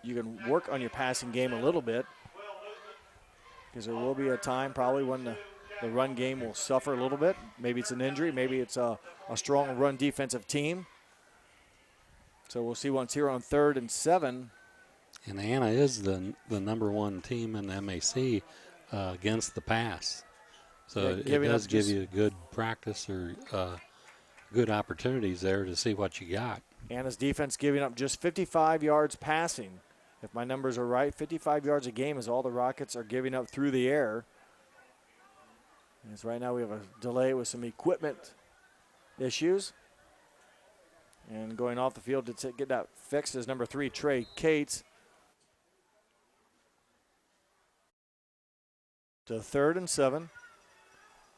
you can work on your passing game a little bit because there will be a time probably when the run game will suffer a little bit. Maybe it's an injury. Maybe it's a strong run defensive team. So we'll see once here on 3rd and 7.
And Anna is the number 1 team in the MAC against the pass. So it does give you good practice or good opportunities there to see what you got.
Anna's defense giving up just 55 yards passing. If my numbers are right, 55 yards a game is all the Rockets are giving up through the air. As right now we have a delay with some equipment issues. And going off the field to get that fixed is number 3, Trey Cates. To 3rd and 7.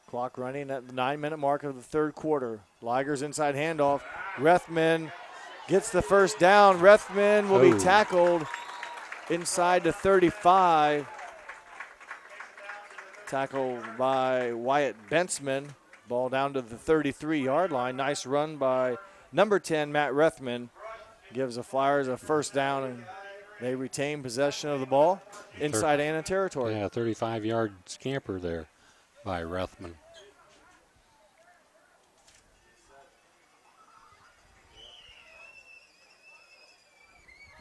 Clock running at the 9-minute mark of the 3rd quarter. Ligers inside handoff. Rethman gets the first down. Rethman will be tackled inside the 35. Tackle by Wyatt Bentzman. Ball down to the 33-yard line. Nice run by number 10, Matt Rethman. Gives the Flyers a first down, and they retain possession of the ball inside Anna territory.
Yeah, 35-yard scamper there by Rethman.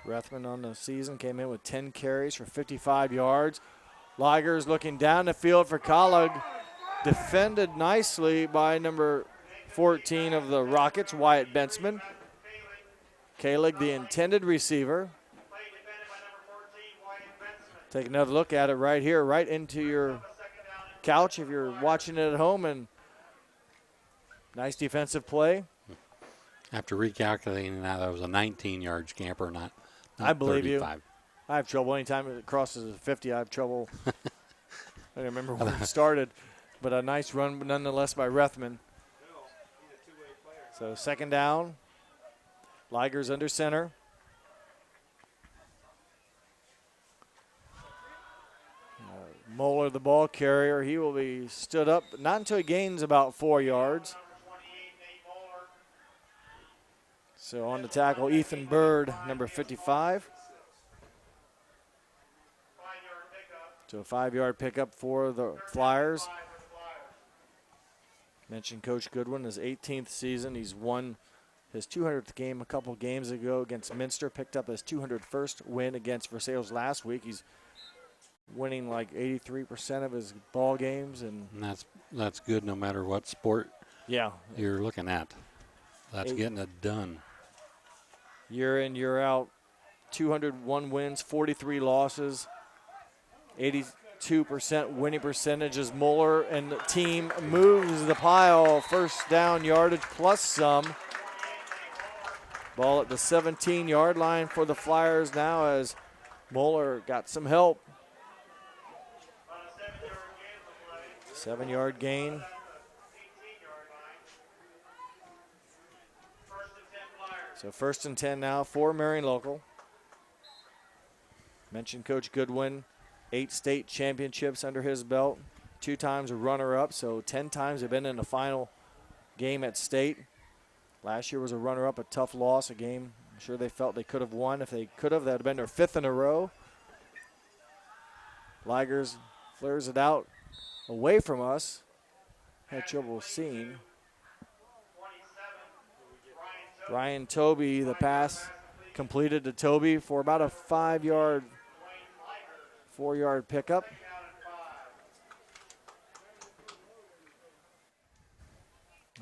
Rethman on the season came in with 10 carries for 55 yards. Ligers looking down the field for Collig. Defended nicely by number 14 of the Rockets, Wyatt Bentzman. Kalig, the intended receiver. Take another look at it right here, right into your couch if you're watching it at home. And nice defensive play.
After recalculating that was a 19-yard scamper, not
I believe
35.
You. I have trouble anytime it crosses the 50. I have trouble. I remember when it started, but a nice run nonetheless by Rethman. So 2nd down. Ligers under center. Mohler, the ball carrier, he will be stood up, not until he gains about 4 yards. So on the tackle, Ethan Bird, number 55. So a 5-yard pickup for the Flyers. Mentioned Coach Goodwin, his 18th season. He's won his 200th game a couple games ago against Minster. Picked up his 201st win against Versailles last week. He's winning like 83% of his ball games. And
that's good no matter what sport you're looking at. That's getting it done.
Year in, year out, 201 wins, 43 losses, 82% winning percentage as Muller and the team moves the pile. First down yardage plus some. Ball at the 17-yard line for the Flyers now as Muller got some help. 7-yard gain. So 1st and 10 now for Marion Local. Mentioned Coach Goodwin, 8 state championships under his belt, 2 times a runner-up, so 10 times they've been in the final game at state. Last year was a runner-up, a tough loss, a game I'm sure they felt they could have won. If they could have, that would have been their 5th in a row. Ligers flares it out away from us. Had trouble seeing. Ryan Toby, the pass completed to Toby for about a 4-yard pickup.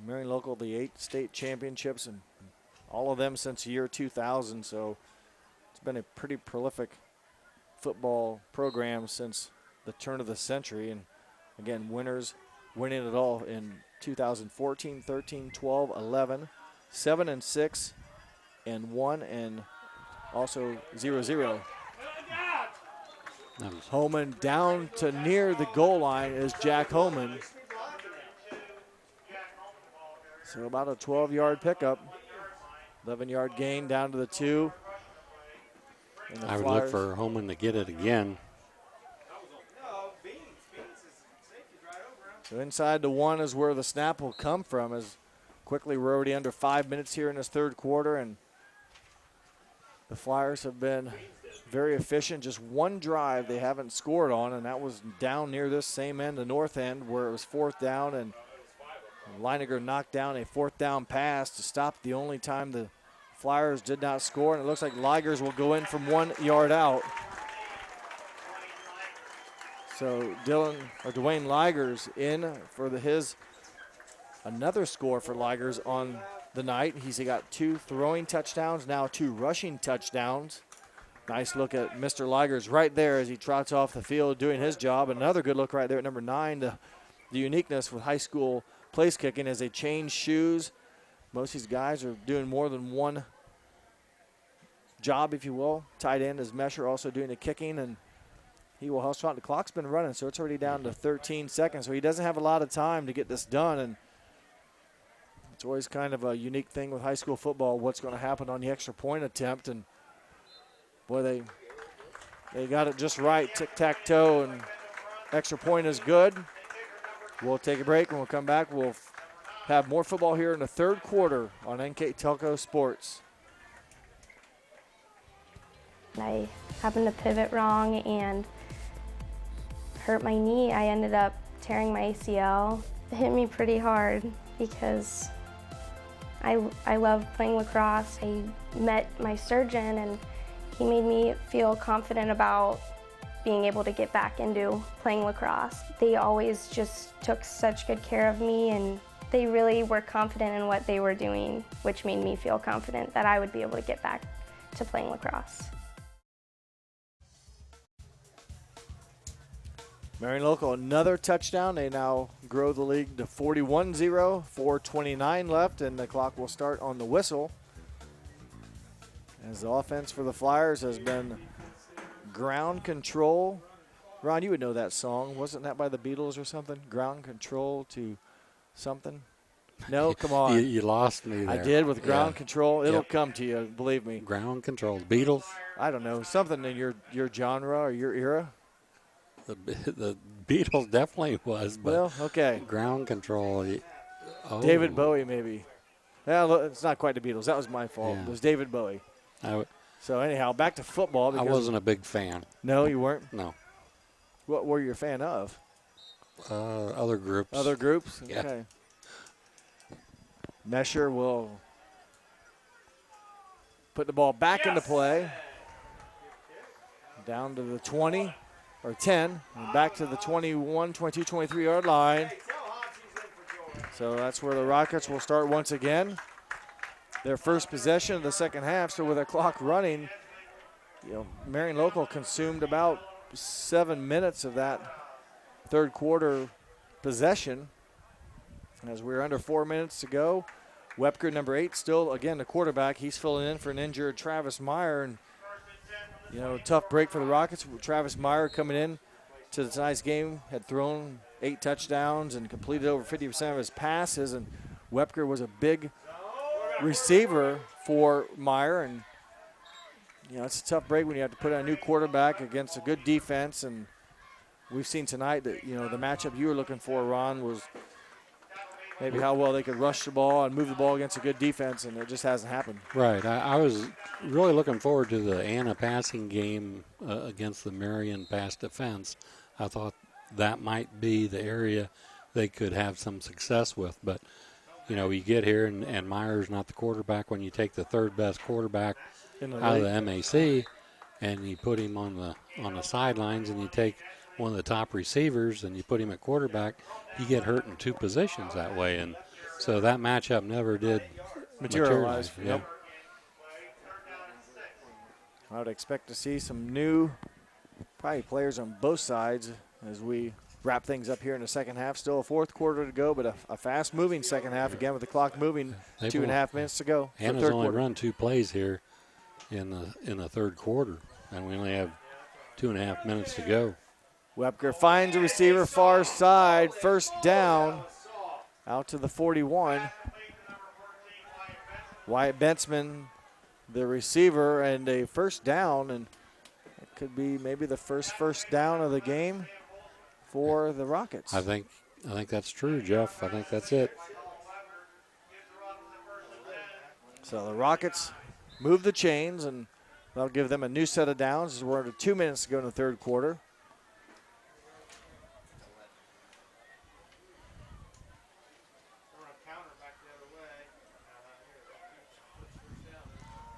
Marion Local, the 8 state championships, and all of them since the year 2000, so it's been a pretty prolific football program since the turn of the century. And again, winners winning it all in 2014, 13, 12, 11, 7 and 6, and 1, and also 0-0. Holman down to near the goal line is Jack Holman. So about a 12-yard pickup. 11-yard gain down to the 2.
I would look for Holman to get it again.
So inside the 1 is where the snap will come from. As quickly we're already under 5 minutes here in this 3rd quarter, and the Flyers have been very efficient. Just 1 drive they haven't scored on, and that was down near this same end, the north end, where it was 4th down, and Leiniger knocked down a 4th down pass to stop the only time the Flyers did not score, and it looks like Ligers will go in from 1 yard out. So Dwayne Ligers in for his another score for Ligers on the night. He's got 2 throwing touchdowns, now 2 rushing touchdowns. Nice look at Mr. Ligers right there as he trots off the field doing his job. Another good look right there at number 9. The uniqueness with high school place kicking as they change shoes. Most of these guys are doing more than one job, if you will. Tight end is Mesher also doing the kicking, and he will hustle out. The clock's been running, so it's already down to 13 seconds. So he doesn't have a lot of time to get this done, and it's always kind of a unique thing with high school football, what's going to happen on the extra point attempt. And boy, they got it just right, tic-tac-toe, and extra point is good. We'll take a break, and we'll come back. We'll have more football here in the 3rd quarter on NKTelco Sports.
I happened to pivot wrong and hurt my knee. I ended up tearing my ACL. It hit me pretty hard because I love playing lacrosse. I met my surgeon, and he made me feel confident about being able to get back into playing lacrosse. They always just took such good care of me, and they really were confident in what they were doing, which made me feel confident that I would be able to get back to playing lacrosse.
Marion Local, another touchdown. They now grow the lead to 41-0, 4:29 left, and the clock will start on the whistle. As the offense for the Flyers has been ground control. Ron, you would know that song. Wasn't that by the Beatles or something? Ground control to something? No, come on.
You lost me there.
I did with ground control. It'll come to you, believe me.
Ground control. Beatles?
I don't know. Something in your genre or your era.
The Beatles definitely was, but
well, okay.
Ground control. Oh.
David Bowie, maybe. Well, it's not quite the Beatles. That was my fault.
Yeah.
It was David Bowie. So anyhow, back to football.
I wasn't a big fan.
No, you weren't?
No.
What were you a fan of?
Other groups.
Other groups?
Yeah.
Okay. Mesher will put the ball back into play. Down to the 20 or 10. And back to the 21, 22, 23-yard line. So that's where the Rockets will start once again. Their first possession of the second half. So with a clock running, Marion Local consumed about 7 minutes of that 3rd quarter possession. As we're under 4 minutes to go, Wepker, number 8, still, again, the quarterback. He's filling in for an injured Travis Meyer. And, tough break for the Rockets. Travis Meyer coming in to tonight's game had thrown 8 touchdowns and completed over 50% of his passes. And Wepker was a big receiver for Meyer, and it's a tough break when you have to put on a new quarterback against a good defense. And we've seen tonight that the matchup you were looking for, Ron, was maybe how well they could rush the ball and move the ball against a good defense, and it just hasn't happened.
Right. I was really looking forward to the Anna passing game against the Marion pass defense. I thought that might be the area they could have some success with. But, you get here, and Meyer's not the quarterback. When you take the third best quarterback out of the MAC and you put him on the sidelines, and you take one of the top receivers and you put him at quarterback, you get hurt in two positions that way. And so that matchup never did materialize.
Yep. I would expect to see some new probably players on both sides as we wrap things up here in the second half. Still a fourth quarter to go, but a fast-moving second half, again with the clock moving. 2.5 minutes to go.
Hannah's only run 2 plays here in the third quarter, and we only have 2.5 minutes to go.
Wepker finds a receiver far side, first down, out to the 41. Wyatt Bentzman, the receiver, and a first down, and it could be maybe the first down of the game for the Rockets.
I think that's true, Jeff. I think that's it.
So the Rockets move the chains, and that'll give them a new set of downs as we're under 2 minutes to go in the third quarter.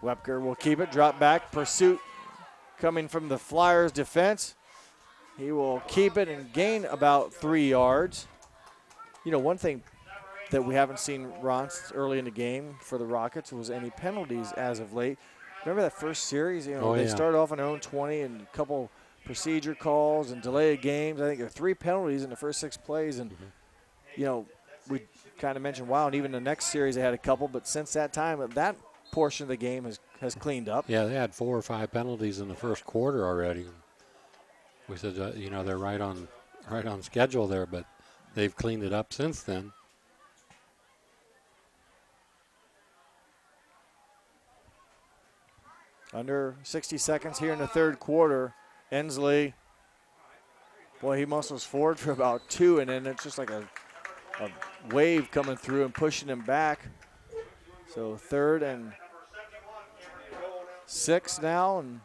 Wepker will keep it, drop back, pursuit coming from the Flyers defense. He will keep it and gain about 3 yards. One thing that we haven't seen, Ron, early in the game for the Rockets was any penalties as of late. Remember that first series? They started off on their own 20 and a couple procedure calls and delay of games. I think there are 3 penalties in the first 6 plays. And, we kind of mentioned, wow, and even the next series they had a couple. But since that time, that portion of the game has cleaned up.
Yeah, they had 4 or 5 penalties in the first quarter already. We said, they're right on schedule there, but they've cleaned it up since then.
Under 60 seconds here in the third quarter. Ensley, boy, he muscles forward for about 2, and then it's just like a wave coming through and pushing him back. So 3rd and 6 now, and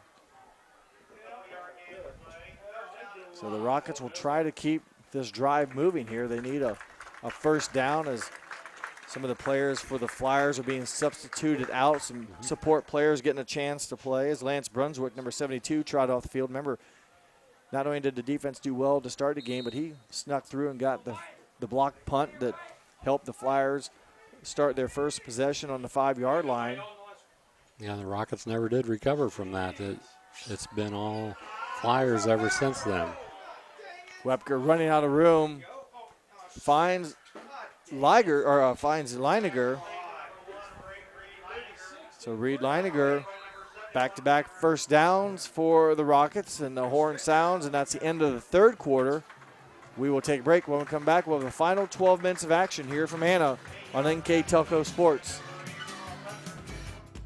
so the Rockets will try to keep this drive moving here. They need a first down as some of the players for the Flyers are being substituted out. Some support players getting a chance to play as Lance Brunswick, number 72, trotted off the field. Remember, not only did the defense do well to start the game, but he snuck through and got the blocked punt that helped the Flyers start their first possession on the 5-yard line.
Yeah, the Rockets never did recover from that. It's been all Flyers ever since then.
Wepker running out of room, finds Leiniger. So Reed Leiniger, back-to-back first downs for the Rockets, and the horn sounds, and that's the end of the third quarter. We will take a break. When we come back, we'll have the final 12 minutes of action here from Anna on NKTelco Sports.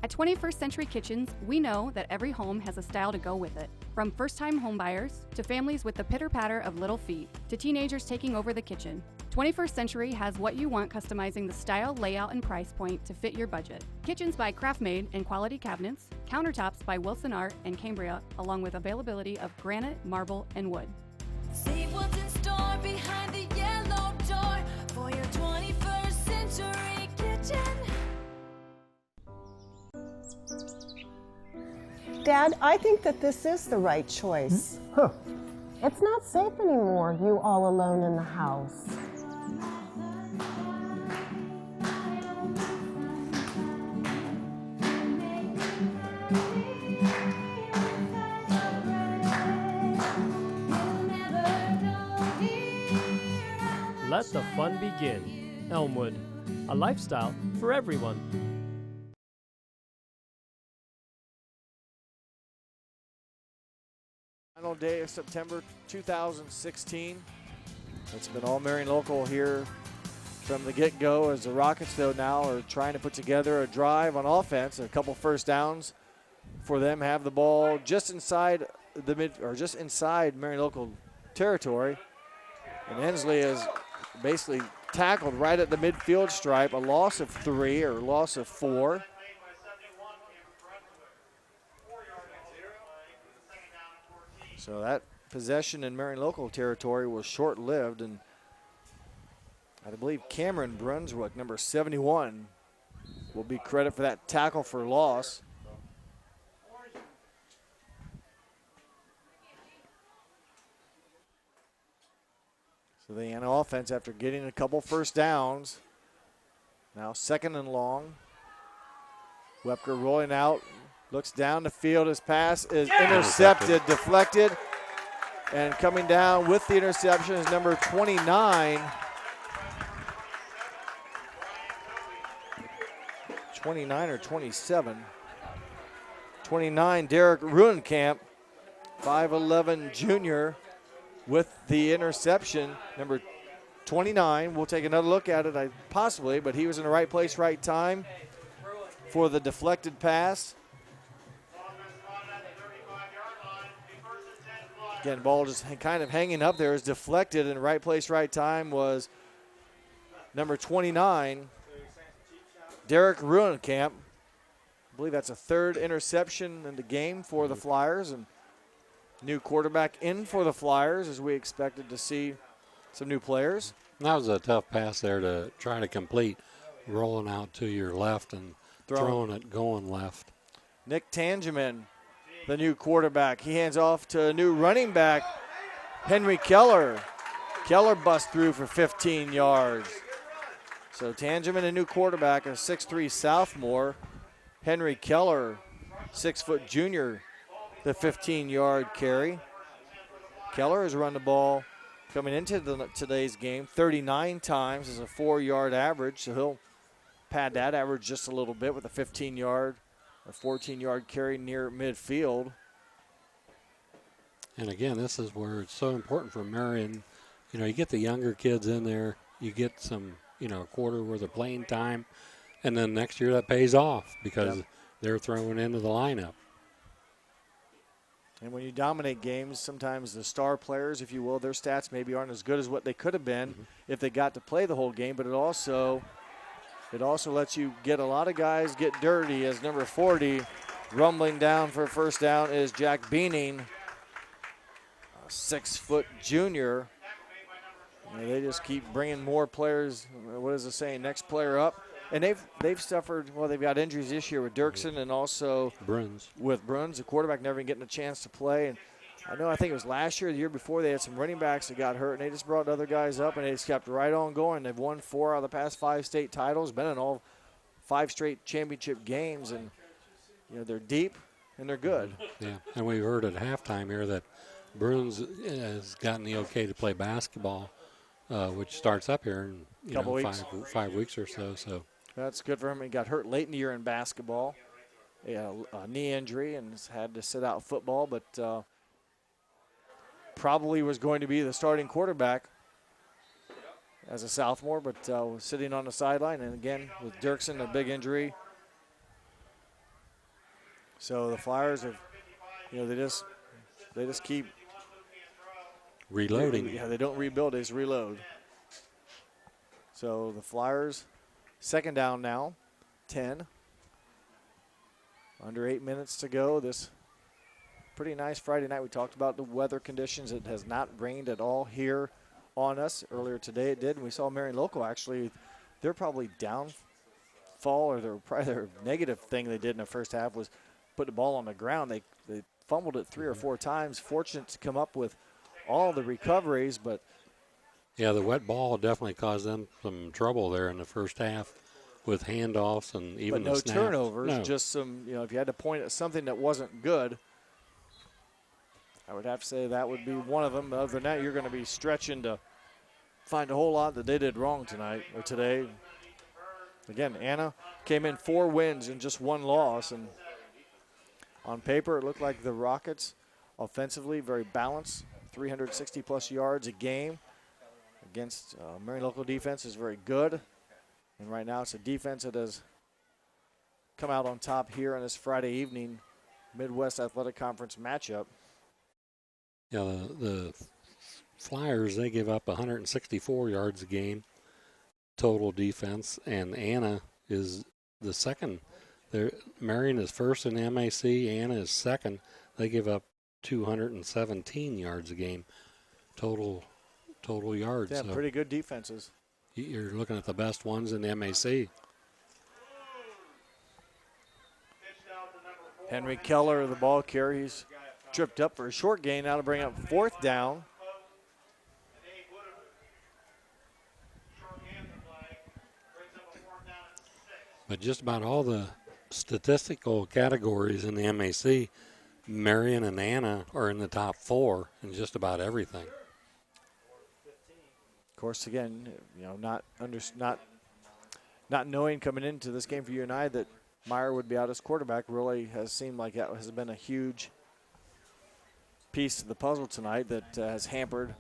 At 21st Century Kitchens, we know that every home has a style to go with it. From first-time homebuyers to families with the pitter-patter of little feet to teenagers taking over the kitchen, 21st Century has what you want, customizing the style, layout, and price point to fit your budget. Kitchens by Craftmade and quality cabinets, countertops by Wilson Art and Cambria, along with availability of granite, marble, and wood.
See what's in store behind the yellow door for your 21st Century Kitchen.
Dad, I think that this is the right choice.
It's not safe anymore, you all alone in the house.
Let the fun begin. Elmwood, a lifestyle for everyone.
Final day of September 2016. It's been all Marion local here from the get-go, as the Rockets, though, now are trying to put together a drive on offense. A couple first downs for them, have the ball just inside just inside Marion local territory. And Ensley is basically tackled right at the midfield stripe, a loss of 3 or loss of 4. So that possession in Marion local territory was short-lived, and I believe Cameron Brunswick, number 71, will be credit for that tackle for loss. So the Anna offense, after getting a couple first downs, now 2nd and long. Wepker rolling out, looks down the field. His pass is intercepted, deflected, and coming down with the interception is number 29. 29 or 27. 29, Derek Ruenkamp, 5'11 junior with the interception. Number 29, we'll take another look at it possibly, but he was in the right place, right time for the deflected pass. Again, ball just kind of hanging up there, is deflected, and right place, right time was number 29, Derek Ruenkamp. I believe that's a 3rd interception in the game for the Flyers, and new quarterback in for the Flyers, as we expected to see some new players.
That was a tough pass there to try to complete, rolling out to your left and throwing it going left.
Nick Tangeman, the new quarterback. He hands off to a new running back, Henry Keller. Keller busts through for 15 yards. So Tangeman, a new quarterback, a 6'3 sophomore. Henry Keller, 6-foot junior, the 15-yard carry. Keller has run the ball coming into today's game 39 times as a 4-yard average, so he'll pad that average just a little bit with a 15-yard or 14-yard carry near midfield.
And again, this is where it's so important for Marion. You know, you get the younger kids in there, you get some, a quarter worth of playing time, and then next year that pays off because they're thrown into the lineup.
And when you dominate games, sometimes the star players, if you will, their stats maybe aren't as good as what they could have been if they got to play the whole game, but it also lets you get a lot of guys get dirty, as number 40 rumbling down for a first down is Jack Beaning, a 6-foot junior. They just keep bringing more players. What is it saying? Next player up. And they've suffered, they've got injuries this year with Dirksen and also with Bruns, the quarterback, never even getting a chance to play. And I think it was last year, the year before, they had some running backs that got hurt, and they just brought other guys up, and they just kept right on going. They've won 4 out of the past 5 state titles, been in all 5 straight championship games, and they're deep and they're good.
Yeah, and we heard at halftime here that Bruns has gotten the okay to play basketball, which starts up here in 5 weeks or so. So
that's good for him. He got hurt late in the year in basketball, a knee injury, and has had to sit out football, but probably was going to be the starting quarterback as a sophomore, but was sitting on the sideline. And again, with Dirksen, a big injury. So the Flyers have, they just keep
reloading.
They don't rebuild, they just reload. So the Flyers, 2nd down now, 10. Under 8 minutes to go. This pretty nice Friday night. We talked about the weather conditions. It has not rained at all here on us. Earlier today it did, and we saw Marion Local actually, they're probably downfall, or their negative thing they did in the first half was put the ball on the ground. They fumbled it 3 or 4 times. Fortunate to come up with all the recoveries, but
yeah, the wet ball definitely caused them some trouble there in the first half with handoffs and even
no
the snaps.
Turnovers, just some, if you had to point at something that wasn't good, I would have to say that would be one of them. Other than that, you're going to be stretching to find a whole lot that they did wrong tonight or today. Again, Anna came in 4 wins and just 1 loss, and on paper it looked like the Rockets offensively very balanced, 360-plus yards a game. against Marion local defense is very good. And right now it's a defense that has come out on top here on this Friday evening Midwest Athletic Conference matchup.
Yeah, the Flyers, they give up 164 yards a game total defense, and Anna is the second. Marion is first in MAC, Anna is second. They give up 217 yards a game total yards.
Yeah,
so
pretty good defenses.
you're looking at the best ones in the MAC.
Henry Keller, the ball carrier, he's tripped up for a short gain. Now to bring up 4th down.
But just about all the statistical categories in the MAC, Marion and Anna are in the top 4 in just about everything.
Of course, again, you know, not knowing coming into this game for UNI that Meyer would be out as quarterback really has seemed like that has been a huge piece of the puzzle tonight that has hampered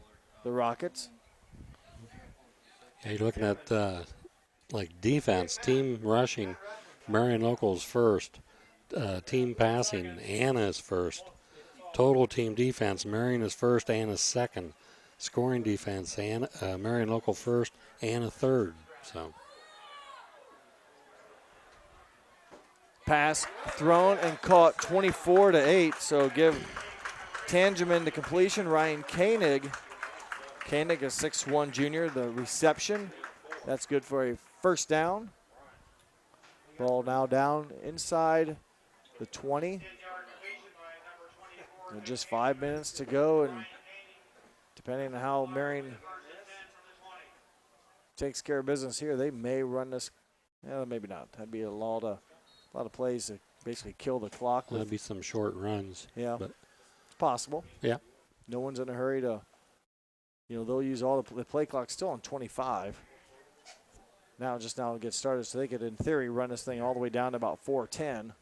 the Rockets.
Yeah, you're looking at like defense, team rushing, Marion Local's first, team passing, Anna is first, total team defense, Marion is first, Anna's second, scoring defense, Marion Local first, Anna third. So.
Pass thrown and caught 24-8. So give Tangeman the completion. Ryan Koenig. Koenig, a 6'1 junior, the reception. That's good for a first down. Ball now down inside the 20. And just 5 minutes to go, and depending on how Marion takes care of business here, they may run this. Yeah, maybe not. That'd be a lot of plays to basically kill the clock.
That'd be some short runs.
Yeah,
but
it's possible.
Yeah.
No one's in a hurry to, you know, they'll use all the play clock's still on 25. Now to get started, so they could, in theory, run this thing all the way down to about 4:10.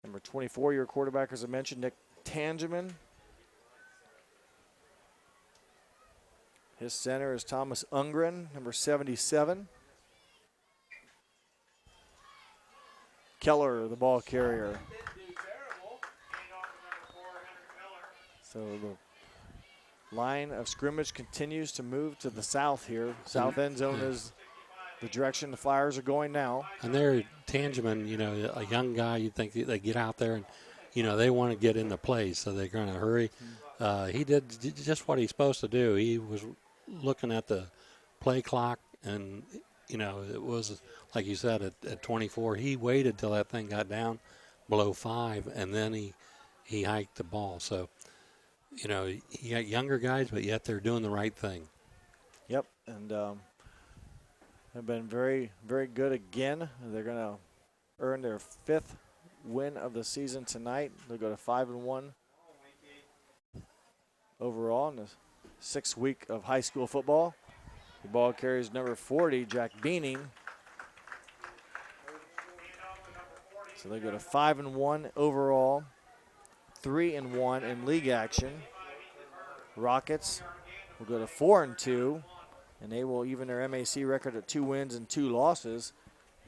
Number 24, your quarterback, as I mentioned, Nick Tangeman. His center is Thomas Ungren, number 77. Keller, the ball carrier. So the line of scrimmage continues to move to the south here. South end zone is the direction the Flyers are going now.
And they're Tangeman, you know, a young guy, you'd think they get out there and, you know, they want to get into play, so they're going to hurry. He did just what he's supposed to do. He was looking at the play clock, and, you know, it was, like you said, at 24, he waited till that thing got down below 5, and then he hiked the ball. So, you know, you got younger guys, but yet they're doing the right thing.
Yep, and have been very, very good again. They're going to earn their 5th win of the season tonight. They'll go to 5-1 overall in the 6th week of high school football. The ball carries number 40, Jack Beaning. So they go to 5-1 overall, 3-1 in league action. Rockets will go to 4-2, and they will even their MAC record at 2 wins and 2 losses.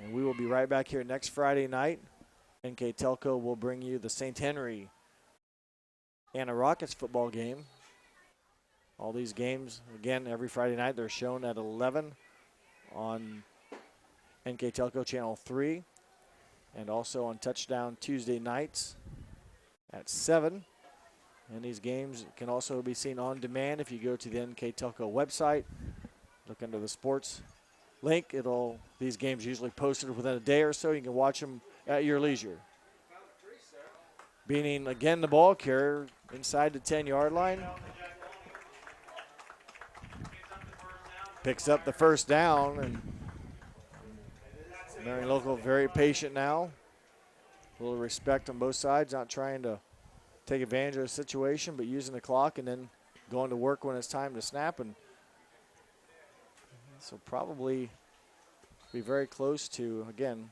And we will be right back here next Friday night. NKTelco will bring you the St. Henry Anna Rockets football game. All these games, again, every Friday night, they're shown at 11 on NKTelco Channel 3 and also on Touchdown Tuesday nights at 7. And these games can also be seen on demand if you go to the NKTelco website. Look under the sports link. These games usually posted within a day or so. You can watch them at your leisure. Beaning, again, the ball carrier inside the 10-yard line. Picks up the first down, and Marion Local very patient now. A little respect on both sides, not trying to take advantage of the situation, but using the clock and then going to work when it's time to snap. And so probably be very close to, again,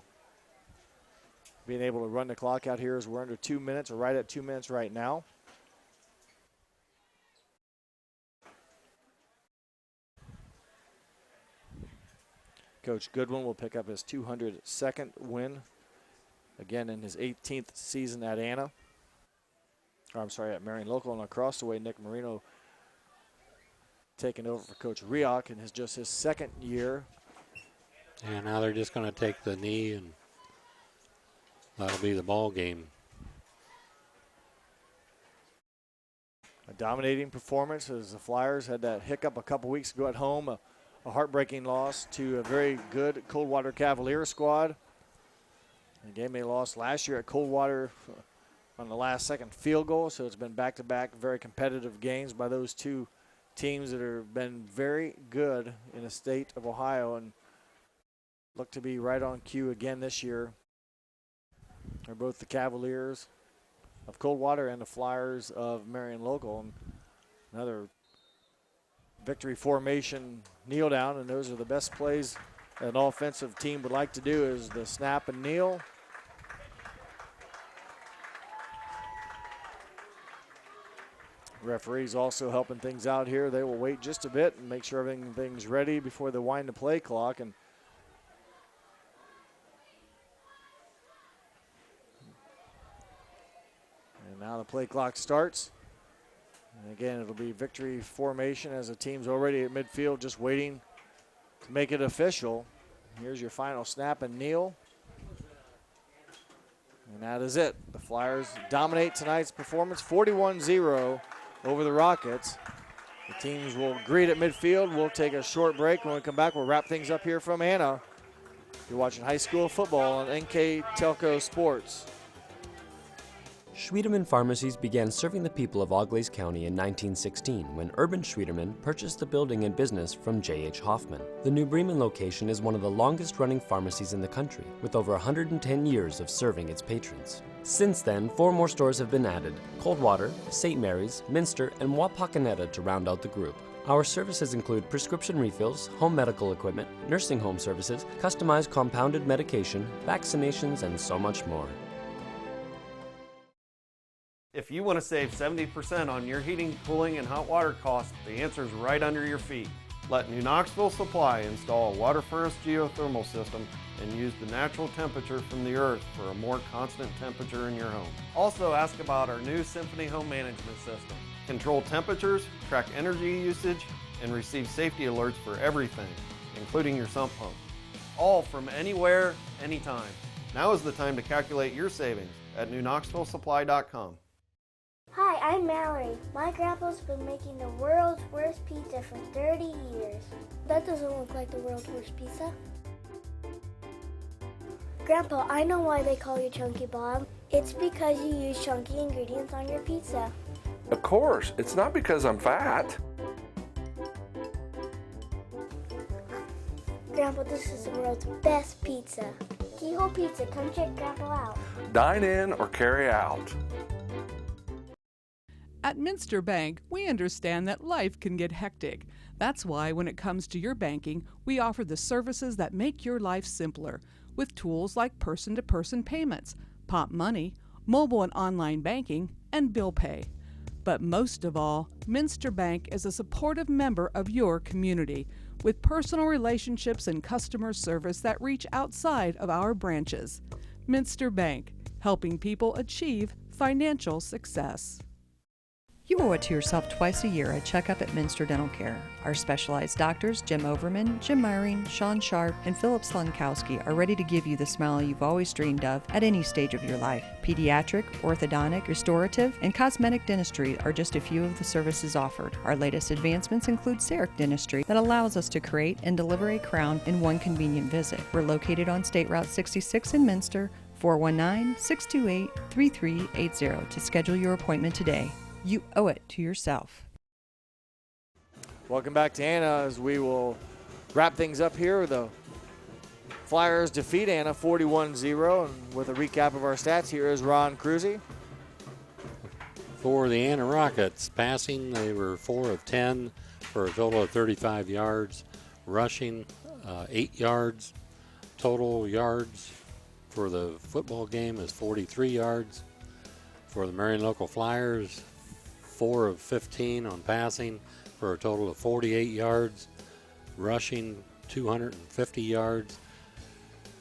being able to run the clock out here as we're under 2 minutes, or right at 2 minutes right now. Coach Goodwin will pick up his 202nd win, again in his 18th season at Anna. At Marion Local. And across the way, Nick Marino taking over for Coach Rioch in just his second year.
And now they're just going to take the knee, and that'll be the ball game.
A dominating performance as the Flyers had that hiccup a couple weeks ago at home, a heartbreaking loss to a very good Coldwater Cavalier squad. A game they lost last year at Coldwater on the last second field goal, so it's been back-to-back very competitive games by those two teams that have been very good in the state of Ohio and look to be right on cue again this year. They're both the Cavaliers of Coldwater and the Flyers of Marion Local. And another victory formation kneel down, and those are the best plays an offensive team would like to do, is the snap and kneel. Referees also helping things out here. They will wait just a bit and make sure everything's ready before they wind the play clock. And now the play clock starts. And again, it'll be victory formation as the team's already at midfield just waiting to make it official. Here's your final snap and kneel. And that is it. The Flyers dominate tonight's performance 41-0 over the Rockets. The teams will greet at midfield. We'll take a short break. When we come back, we'll wrap things up here from Anna. You're watching high school football on NKTelco Sports.
Schwiedemann Pharmacies began serving the people of Auglaize County in 1916 when Urban Schwiedemann purchased the building and business from J.H. Hoffman. The New Bremen location is one of the longest-running pharmacies in the country, with over 110 years of serving its patrons. Since then, 4 more stores have been added: Coldwater, St. Mary's, Minster, and Wapakoneta to round out the group. Our services include prescription refills, home medical equipment, nursing home services, customized compounded medication, vaccinations, and so much more.
If you want to save 70% on your heating, cooling, and hot water costs, the answer is right under your feet. Let New Knoxville Supply install a water furnace geothermal system and use the natural temperature from the earth for a more constant temperature in your home. Also ask about our new Symphony Home Management System. Control temperatures, track energy usage, and receive safety alerts for everything, including your sump pump. All from anywhere, anytime. Now is the time to calculate your savings at newknoxvillesupply.com.
Hi, I'm Mallory. My grandpa's been making the world's worst pizza for 30 years. That doesn't look like the world's worst pizza. Grandpa, I know why they call you Chunky Bob. It's because you use chunky ingredients on your pizza.
Of course, it's not because I'm fat.
Grandpa, this is the world's best pizza. Keyhole Pizza, come check Grandpa out.
Dine in or carry out.
At Minster Bank, we understand that life can get hectic. That's why when it comes to your banking, we offer the services that make your life simpler, with tools like person-to-person payments, Pop Money, mobile and online banking, and bill pay. But most of all, Minster Bank is a supportive member of your community, with personal relationships and customer service that reach outside of our branches. Minster Bank, helping people achieve financial success.
You owe it to yourself twice a year a checkup at Minster Dental Care. Our specialized doctors, Jim Overman, Jim Marion, Sean Sharp, and Philip Slunkowski, are ready to give you the smile you've always dreamed of at any stage of your life. Pediatric, orthodontic, restorative, and cosmetic dentistry are just a few of the services offered. Our latest advancements include CEREC dentistry that allows us to create and deliver a crown in one convenient visit. We're located on State Route 66 in Minster, 419-628-3380 to schedule your appointment today. You owe it to yourself.
Welcome back to Anna as we will wrap things up here. The Flyers defeat Anna 41-0. And with a recap of our stats, here is Ron Cruzy.
For the Anna Rockets, passing, they were 4 of 10 for a total of 35 yards. Rushing, 8 yards. Total yards for the football game is 43 yards. For the Marion Local Flyers, 4 of 15 on passing for a total of 48 yards. Rushing, 250 yards.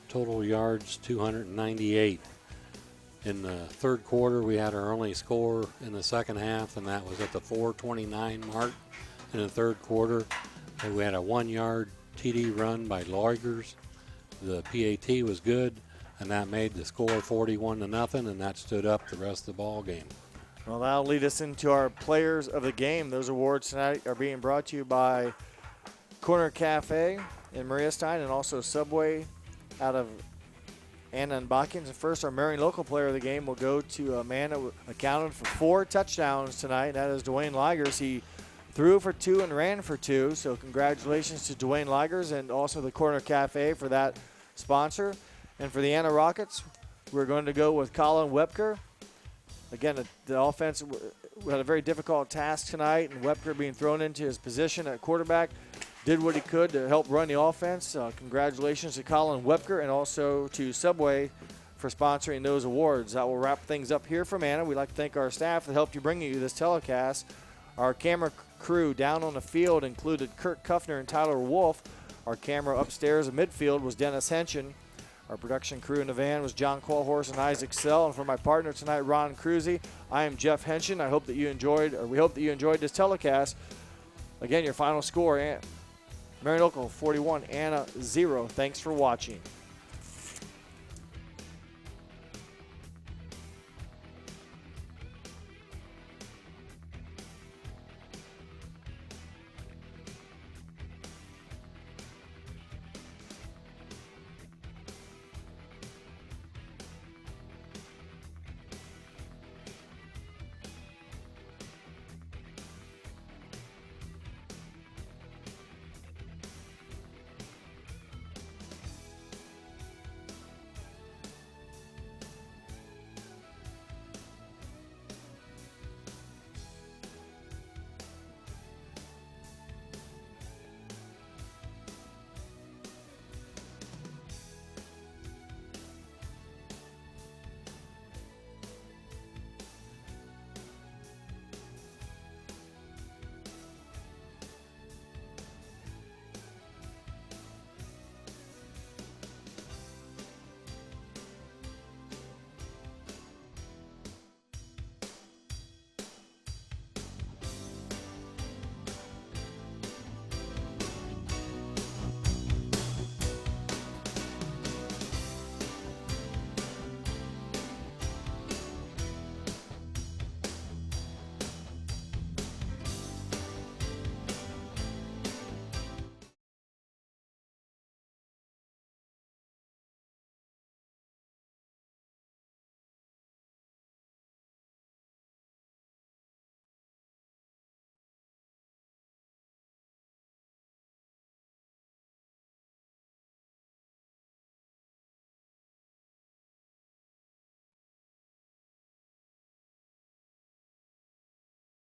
Total yards, 298. In the third quarter, we had our only score in the second half, and that was at the 4:29 mark in the third quarter. And we had a 1-yard TD run by Ligers. The PAT was good, and that made the score 41-0, and that stood up the rest of the ball game.
Well, that'll lead us into our players of the game. Those awards tonight are being brought to you by Corner Cafe in Maria Stein and also Subway out of Anna and Botkins. And first, our Marion local player of the game will go to a man that accounted for 4 touchdowns tonight. That is Dwayne Ligers. He threw for 2 and ran for 2. So congratulations to Dwayne Ligers and also the Corner Cafe for that sponsor. And for the Anna Rockets, we're going to go with Colin Wepker. Again, the offense had a very difficult task tonight, and Wepker being thrown into his position at quarterback did what he could to help run the offense. Congratulations to Colin Wepker and also to Subway for sponsoring those awards. That will wrap things up here from Anna. We'd like to thank our staff that helped you bring you this telecast. Our camera crew down on the field included Kurt Kuffner and Tyler Wolf. Our camera upstairs in midfield was Dennis Henshin. Our production crew in the van was John Qualhorse and Isaac Sell. And for my partner tonight, Ron Cruzy, I am Jeff Henshin. We hope that you enjoyed this telecast. Again, your final score, Marion Local 41, Anna 0. Thanks for watching.